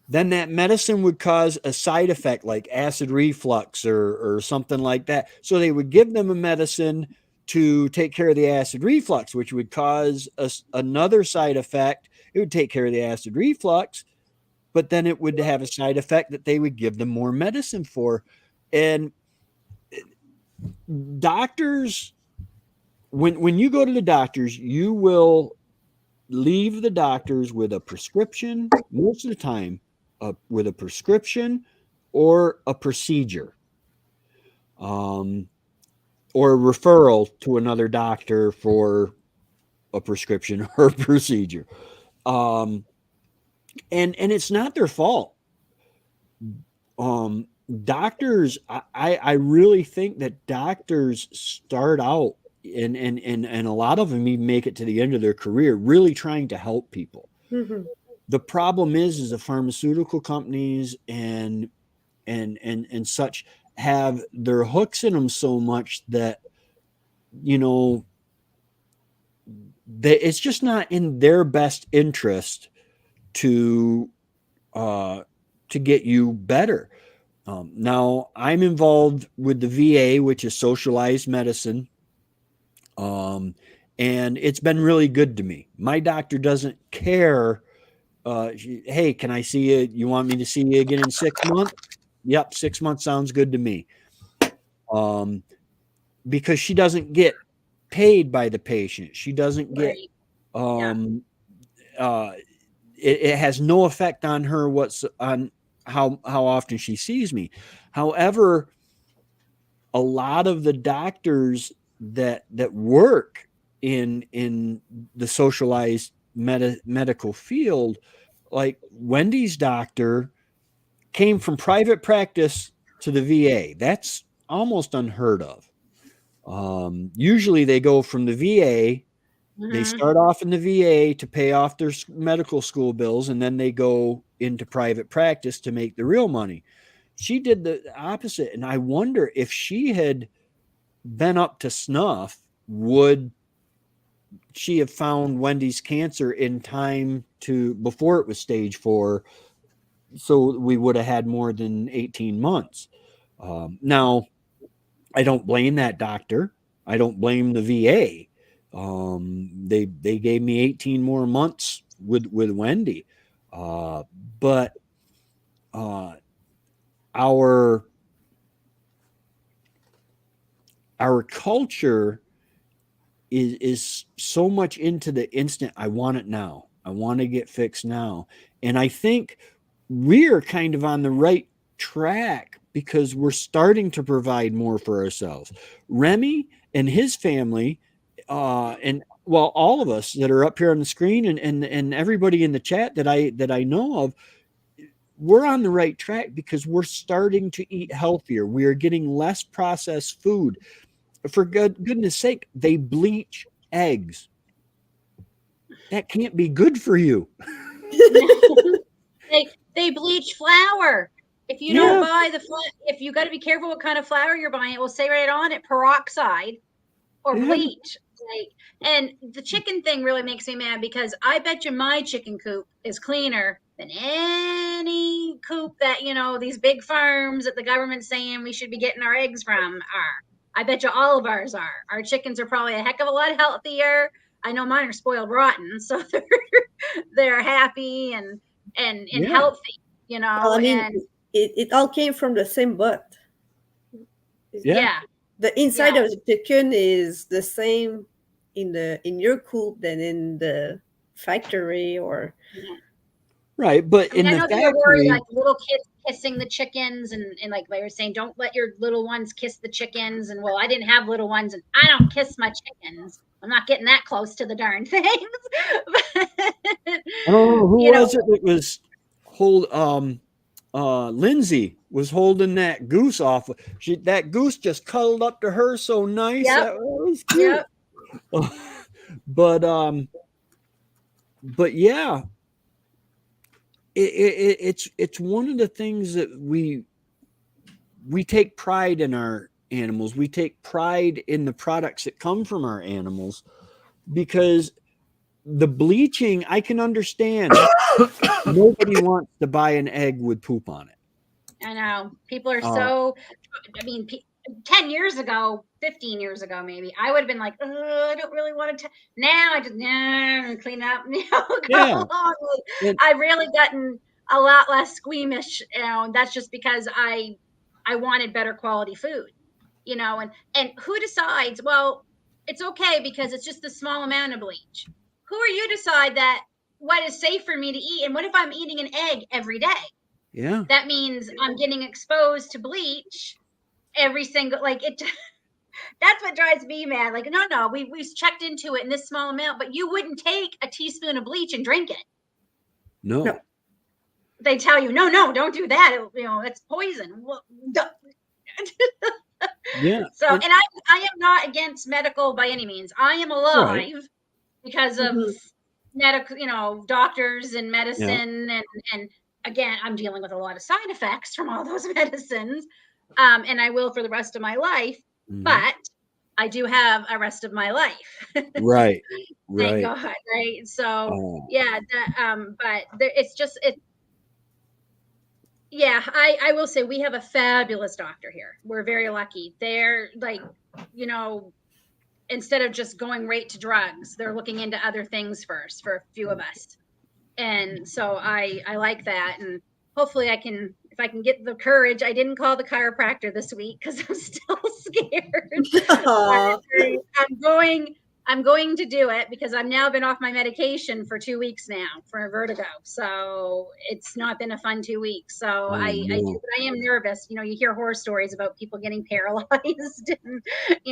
Then that medicine would cause a side effect like acid reflux or something like that. So they would give them a medicine to take care of the acid reflux, which would cause another side effect. It would take care of the acid reflux, but then it would have a side effect that they would give them more medicine for. And doctors, when you go to the doctors, you will leave the doctors with a prescription most of the time, with a prescription or a procedure, or a referral to another doctor for a prescription or a procedure. And it's not their fault. Doctors, I really think that doctors start out, and a lot of them even make it to the end of their career really trying to help people. Mm-hmm. The problem is the pharmaceutical companies and such have their hooks in them so much that, you know, it's just not in their best interest to get you better. Now I'm involved with the VA, which is socialized medicine. And it's been really good to me. My doctor doesn't care. Hey, can I see you? You want me to see you again in 6 months? Yep. 6 months sounds good to me. Because she doesn't get paid by the patient. She doesn't get, Right. it has no effect on her on how often she sees me. However, a lot of the doctors that work in the socialized medical field, like Wendy's doctor, came from private practice to the VA. That's almost unheard of. Usually they go from the VA, they start off in the VA to pay off their medical school bills, and then they go into private practice to make the real money. She did the opposite. And I wonder if she had been up to snuff, would she have found Wendy's cancer in time before it was stage 4? So we would have had more than 18 months. Now, I don't blame that doctor. I don't blame the VA. They gave me 18 more months with Wendy. But our culture is so much into the instant. I want it now. I want to get fixed now. And I think we're kind of on the right track because we're starting to provide more for ourselves. Remy and his family, and well, all of us that are up here on the screen, and everybody in the chat that I know of, we're on the right track because we're starting to eat healthier. We are getting less processed food. For goodness sake, they bleach eggs. That can't be good for you. They bleach flour. If you don't buy if you got to be careful what kind of flour you're buying, it will say right on it peroxide or bleach. like, and the chicken thing really makes me mad because I bet you my chicken coop is cleaner than any coop that, these big farms that the government's saying we should be getting our eggs from are. I bet you all of ours are. Our chickens are probably a heck of a lot healthier. I know mine are spoiled rotten, so they're happy and Yeah. healthy, Well, I mean, and it all came from the same butt. yeah. The inside of the chicken is the same in your coop than in the factory or Right. But I mean, in I the know they were worried, factory, like little kids kissing the chickens, and like they were saying, don't let your little ones kiss the chickens. And well, I didn't have little ones, and I don't kiss my chickens. I'm not getting that close to the darn things. But, I don't know who you know, was it that was Lindsay was holding that goose off. That goose just cuddled up to her so nice. Yep. That was cute. Yep. But yeah, it's one of the things that we take pride in our animals. We take pride in the products that come from our animals, because the bleaching, I can understand. Nobody wants to buy an egg with poop on it. I know people are so. I mean, 10 years ago, 15 years ago, maybe I would have been like, I don't really want to. Now I just clean up, go along. I've really gotten a lot less squeamish. That's just because I wanted better quality food, and who decides? Well, it's okay because it's just a small amount of bleach. Who are you to decide that what is safe for me to eat? And what if I'm eating an egg every day? Yeah. That means I'm getting exposed to bleach every single, it. That's what drives me mad. Like, no, we've checked into it in this small amount, but you wouldn't take a teaspoon of bleach and drink it. No. They tell you, no, don't do that. It's poison. Well, yeah. So, and I am not against medical by any means. I am alive because of medical, doctors and medicine, and again, I'm dealing with a lot of side effects from all those medicines, and I will for the rest of my life. But I do have a rest of my life. Right. Thank God. Right. So but it's just it. Yeah, I will say we have a fabulous doctor here. We're very lucky. They're like, instead of just going right to drugs, they're looking into other things first for a few of us. And so I like that. And hopefully if I can get the courage. I didn't call the chiropractor this week because I'm still scared. I'm going to do it because I've now been off my medication for 2 weeks now for vertigo. So it's not been a fun 2 weeks. So I am nervous. You hear horror stories about people getting paralyzed and,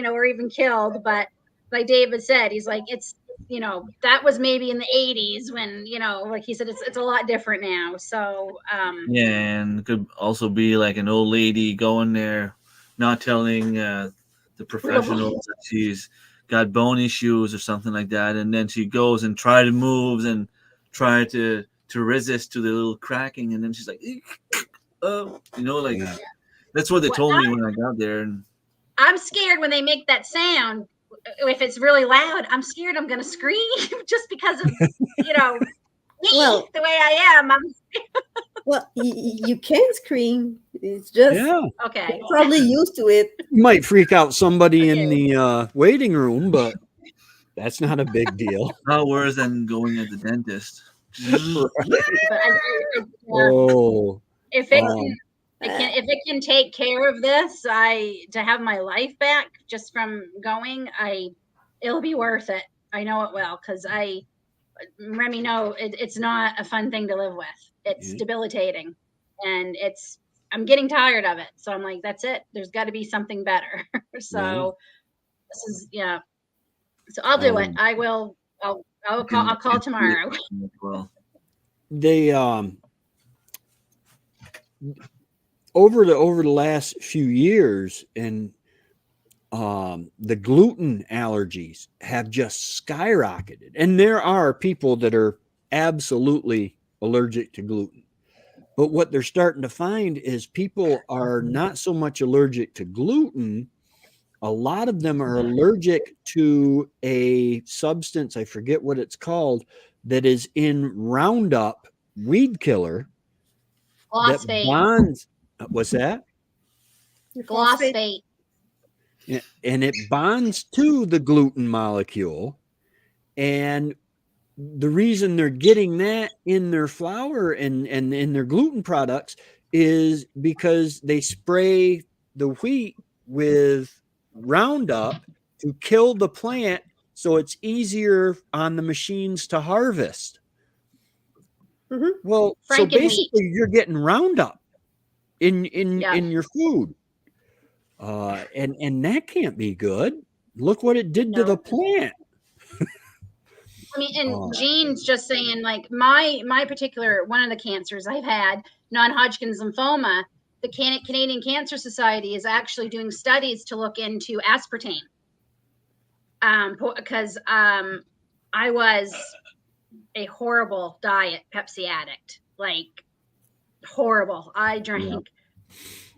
or even killed. But like David said, he's like, it's, that was maybe in the 80s when, like he said, it's a lot different now. So, yeah, and it could also be like an old lady going there, not telling the professionals that she's got bone issues or something like that, and then she goes and try to move and try to resist to the little cracking, and then she's like, that's what they told me when I got there. And I'm scared when they make that sound. If it's really loud, I'm scared I'm gonna scream just because of the way I am. Well, you can scream. It's just okay. You're probably used to it. You might freak out somebody in the waiting room, but that's not a big deal. Not worse than going to the dentist. If it can take care of this, to have my life back just from going, it'll be worth it. I know it will, because Remy, no, it's not a fun thing to live with. It's debilitating, and I'm getting tired of it. So I'm like, that's it. There's got to be something better. So this is So I'll do it. I will. I'll call tomorrow. Well, they over the last few years, and the gluten allergies have just skyrocketed, and there are people that are absolutely allergic to gluten. But what they're starting to find is people are not so much allergic to gluten. a lot of them are allergic to a substance, I forget what it's called, that is in Roundup weed killer that Phosphate. bonds. What's that? The phosphate. Phosphate. And it bonds to the gluten molecule. And the reason they're getting that in their flour and in their gluten products is because they spray the wheat with Roundup to kill the plant, so it's easier on the machines to harvest. Mhm. Well, so Franken wheat. basically you're getting Roundup in Yeah. your food. And that can't be good. Look what it did to the No. plant. I mean, and Oh. Jean's just saying, like, my particular one of the cancers I've had, non-Hodgkin's lymphoma, the Canadian Cancer Society is actually doing studies to look into aspartame. Because I was a horrible diet Pepsi addict, like horrible. I drank.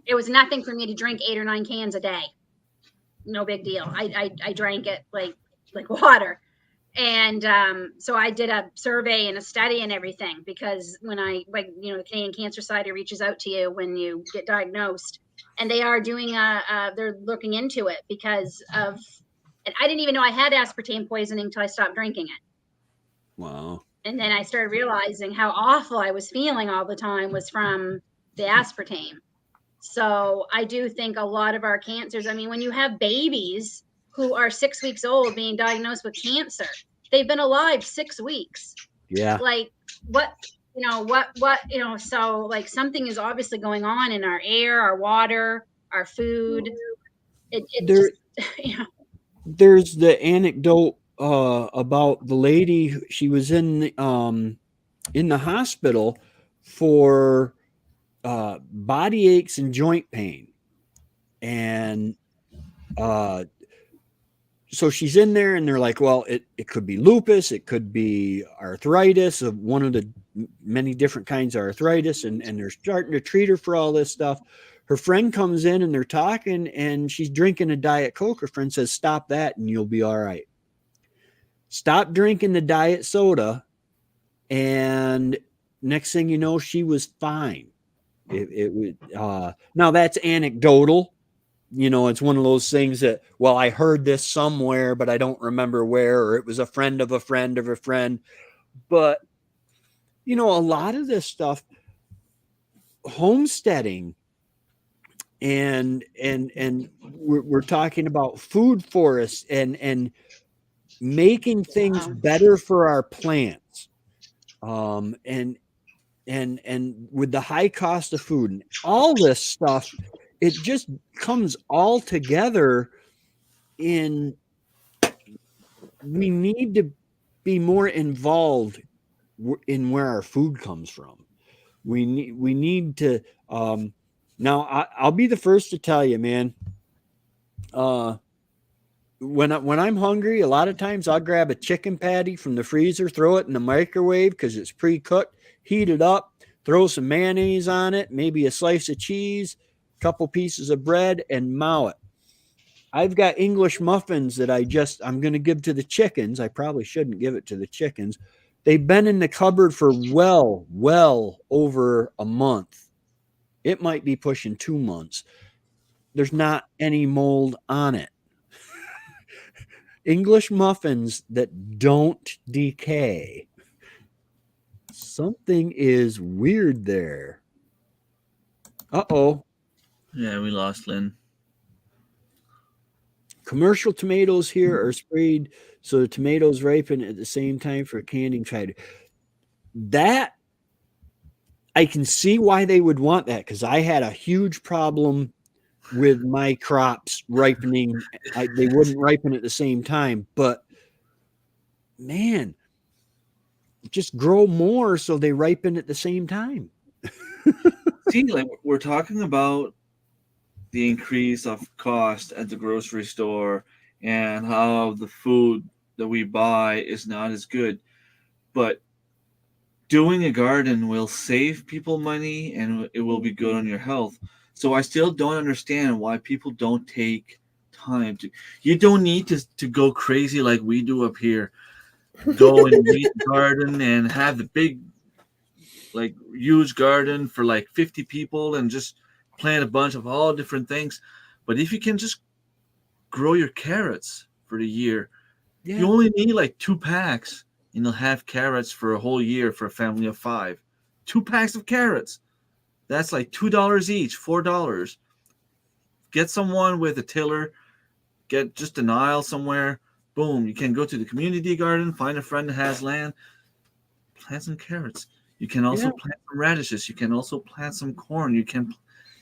It was nothing for me to drink 8 or 9 cans a day. No big deal. I drank it like water. And so I did a survey and a study and everything, because when the Canadian Cancer Society reaches out to you when you get diagnosed, and they are doing they're looking into it because of, and I didn't even know I had aspartame poisoning until I stopped drinking it. Wow. And then I started realizing how awful I was feeling all the time was from the aspartame. So I do think a lot of our cancers, I mean, when you have babies who are 6 weeks old being diagnosed with cancer, they've been alive 6 weeks. Yeah. Like so like something is obviously going on in our air, our water, our food. There's the anecdote about the lady. She was in the hospital for body aches and joint pain, and so she's in there, and they're like, well, it could be lupus, it could be arthritis, of one of the many different kinds of arthritis, and they're starting to treat her for all this stuff. Her friend comes in and they're talking, and she's drinking a Diet Coke. Her friend says, stop that and you'll be all right. Stop drinking the diet soda, and next thing you know, she was fine. It was now that's anecdotal. It's one of those things that, well, I heard this somewhere, but I don't remember where, or it was a friend of a friend of a friend. But, a lot of this stuff, homesteading, and we're talking about food forests and making things better for our plants. And with the high cost of food and all this stuff, it just comes all together we need to be more involved in where our food comes from. We need to, now I'll be the first to tell you, man, when I'm hungry, a lot of times I'll grab a chicken patty from the freezer, throw it in the microwave because it's pre-cooked, heat it up, throw some mayonnaise on it, maybe a slice of cheese, a couple pieces of bread, and mow it. I've got English muffins that I'm going to give to the chickens. I probably shouldn't give it to the chickens. They've been in the cupboard for well over a month. It might be pushing 2 months. There's not any mold on it. English muffins that don't decay. Something is weird there. Uh-oh. Yeah, we lost Lynn. Commercial tomatoes here are sprayed so the tomatoes ripen at the same time for canning factory. That, I can see why they would want that, because I had a huge problem with my crops ripening. They wouldn't ripen at the same time, but man, just grow more so they ripen at the same time. See, like we're talking about the increase of cost at the grocery store and how the food that we buy is not as good. But doing a garden will save people money and it will be good on your health. So I still don't understand why people don't take time to. You don't need to go crazy like we do up here. Go and weed the garden and have the big, like, huge garden for like 50 people and just plant a bunch of all different things. But if you can just grow your carrots for the year, you only need like 2 packs, and you'll have carrots for a whole year for a family of 5. 2 packs of carrots. That's like $2 each, $4. Get someone with a tiller, get just an aisle somewhere. Boom, you can go to the community garden, find a friend that has land, plant some carrots. You can also plant some radishes. You can also plant some corn. You can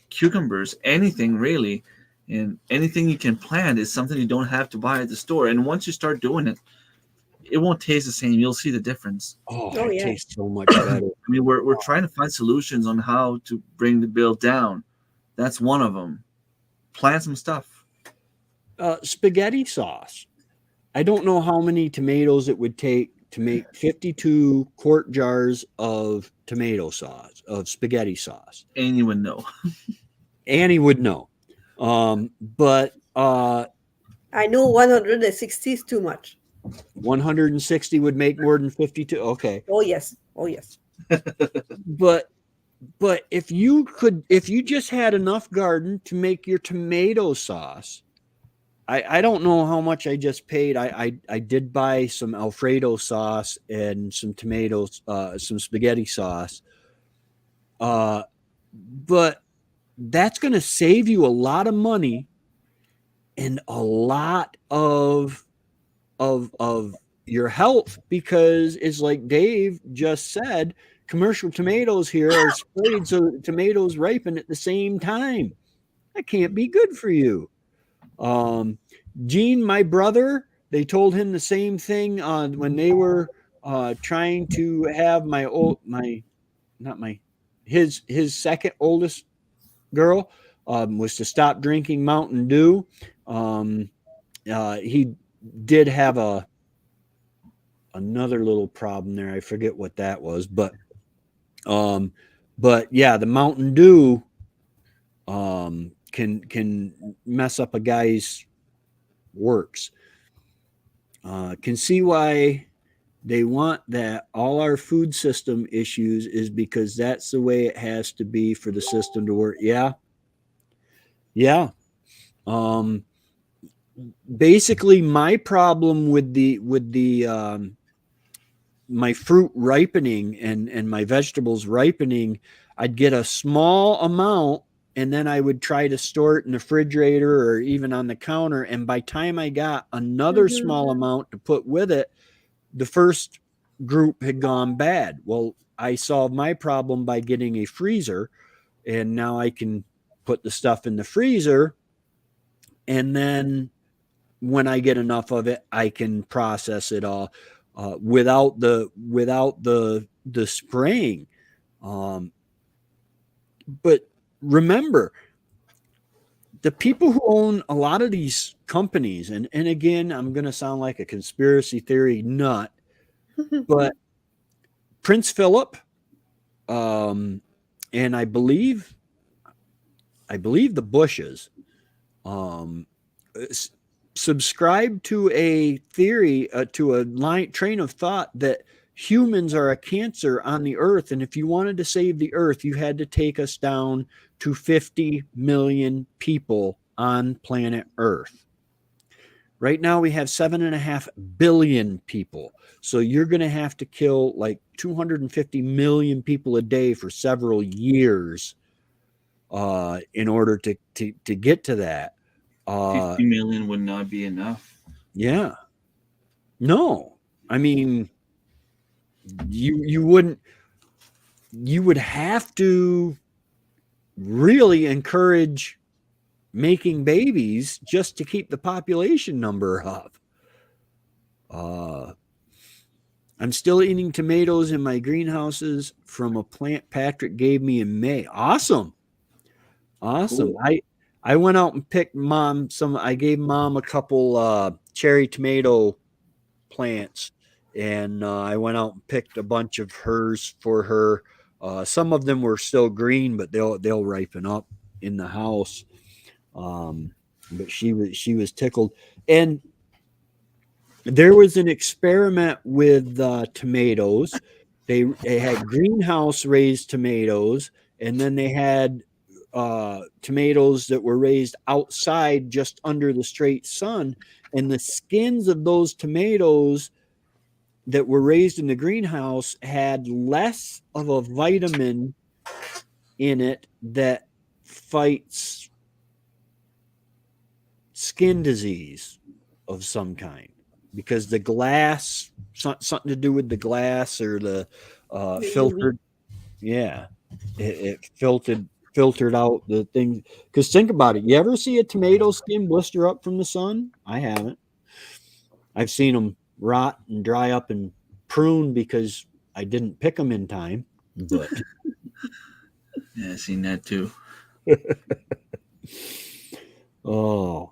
cucumbers, anything really. And anything you can plant is something you don't have to buy at the store. And once you start doing it, it won't taste the same. You'll see the difference. Oh, it tastes so much better. I mean, we're trying to find solutions on how to bring the bill down. That's one of them. Plant some stuff. Spaghetti sauce. I don't know how many tomatoes it would take to make 52 quart jars of tomato sauce, of spaghetti sauce. And you would know. Annie would know. But I know 160 is too much. 160 would make more than 52. Okay. Oh yes. Oh yes. But if you just had enough garden to make your tomato sauce, I don't know how much I just paid. I did buy some Alfredo sauce and some tomatoes, some spaghetti sauce. But that's going to save you a lot of money and a lot of your health, because it's like Dave just said, commercial tomatoes here are sprayed so tomatoes ripen at the same time. That can't be good for you. Gene, my brother, they told him the same thing when they were trying to have his second oldest girl was to stop drinking Mountain Dew. He did have another little problem there. I forget what that was, but yeah, the Mountain Dew can mess up a guy's works. Can see why they want that. All our food system issues is because that's the way it has to be for the system to work. Yeah. Basically my problem with my fruit ripening and my vegetables ripening, I'd get a small amount and then I would try to store it in the refrigerator or even on the counter. And by time I got another small amount to put with it, the first group had gone bad. Well, I solved my problem by getting a freezer, and now I can put the stuff in the freezer. And then when I get enough of it, I can process it all without the spraying. But remember, the people who own a lot of these companies, and again, I'm going to sound like a conspiracy theory nut, but Prince Philip, and I believe the Bushes, subscribe to a theory, to a train of thought that humans are a cancer on the earth. And if you wanted to save the earth, you had to take us down to 50 million people on planet Earth. Right now we have 7.5 billion people. So you're going to have to kill like 250 million people a day for several years in order to get to that. 50 million would not be enough. Yeah. No. I mean, you would have to really encourage making babies just to keep the population number up. I'm still eating tomatoes in my greenhouses from a plant Patrick gave me in May. Awesome. Cool. I went out and picked Mom I gave Mom a couple cherry tomato plants, and I went out and picked a bunch of hers for her. Some of them were still green, but they'll ripen up in the house. but she was tickled. And there was an experiment with tomatoes. They had greenhouse raised tomatoes, and then they had tomatoes that were raised outside just under the straight sun. And the skins of those tomatoes that were raised in the greenhouse had less of a vitamin in it that fights skin disease of some kind, because the glass, something to do with the glass or the The UV. filtered, yeah, it filtered out the thing. Because think about it, you ever see a tomato skin blister up from the sun? I haven't. I've seen them rot and dry up and prune because I didn't pick them in time. But Yeah, I've seen that too. oh,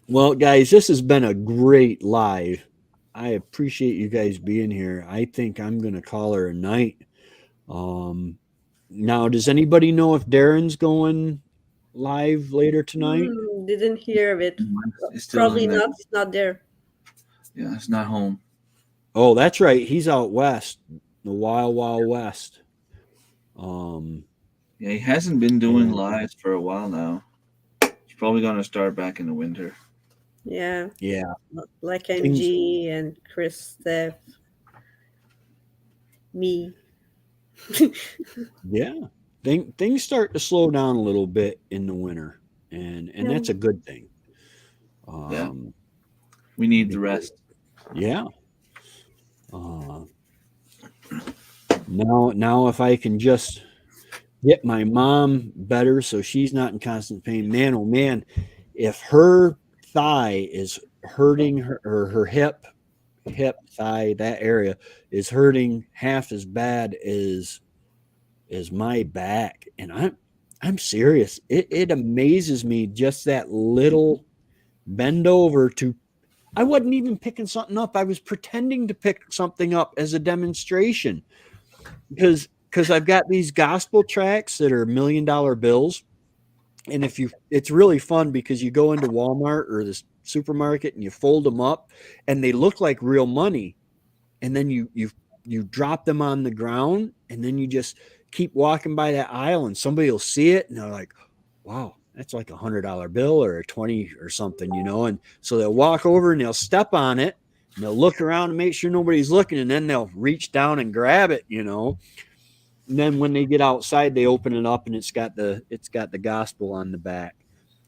well, guys, this has been a great live. I appreciate you guys being here. I think I'm going to call her a night. Now, does anybody know if Darren's going live later tonight? Didn't hear of it. It's still Probably in there. not. It's not there. Yeah, it's not home. Oh, that's right. He's out west, the wild, wild west. Yeah, he hasn't been doing Yeah. lives for a while now. He's probably gonna start back in the winter. Yeah, Yeah. like Things- MG and Chris, Steph, me. Yeah. Things start to slow down a little bit in the winter, and Yeah. that's a good thing. Yeah. We need the rest. Yeah. Now if I can just get my mom better so she's not in constant pain, man, oh man, if her thigh is hurting her, or her hip, thigh, that area is hurting half as bad as my back, and I'm serious. It amazes me, just that little bend over to. I wasn't even picking something up. I was pretending to pick something up as a demonstration, because I've got these gospel tracts that are $1 million bills. And it's really fun because you go into Walmart or the supermarket and you fold them up and they look like real money. And then you drop them on the ground, and then you just keep walking by that aisle and somebody will see it and they're like, wow, that's like $100 bill or a 20 or something, And so they'll walk over and they'll step on it and they'll look around and make sure nobody's looking. And then they'll reach down and grab it, And then when they get outside, they open it up and it's got the gospel on the back.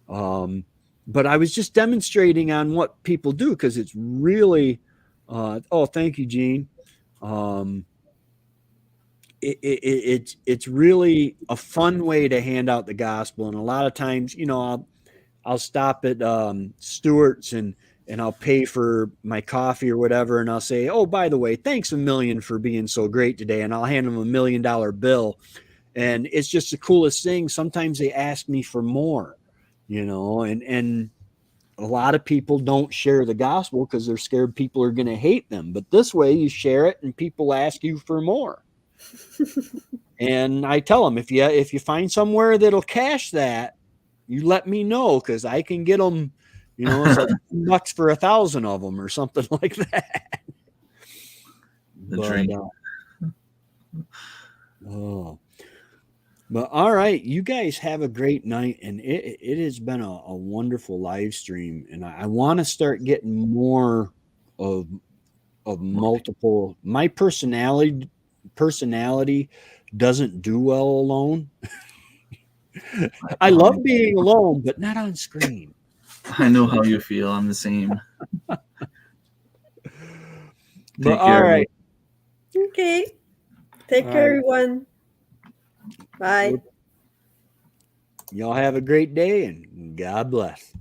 But I was just demonstrating on what people do, because it's really, oh, thank you, Gene. It's really a fun way to hand out the gospel. And a lot of times, I'll stop at Stewart's and I'll pay for my coffee or whatever. And I'll say, oh, by the way, thanks a million for being so great today. And I'll hand them $1 million bill. And it's just the coolest thing. Sometimes they ask me for more, and a lot of people don't share the gospel because they're scared people are going to hate them. But this way you share it and people ask you for more. And I tell them, if you find somewhere that'll cash that, you let me know, because I can get them, it's like $2 for 1,000 of them or something like that. But all right, you guys have a great night, and it has been a wonderful live stream, and I want to start getting more of multiple. My personality doesn't do well alone. I love being alone, but not on screen. I know how you feel. I'm the same. But all right. Okay. Take care, everyone. Bye. Y'all have a great day, and God bless.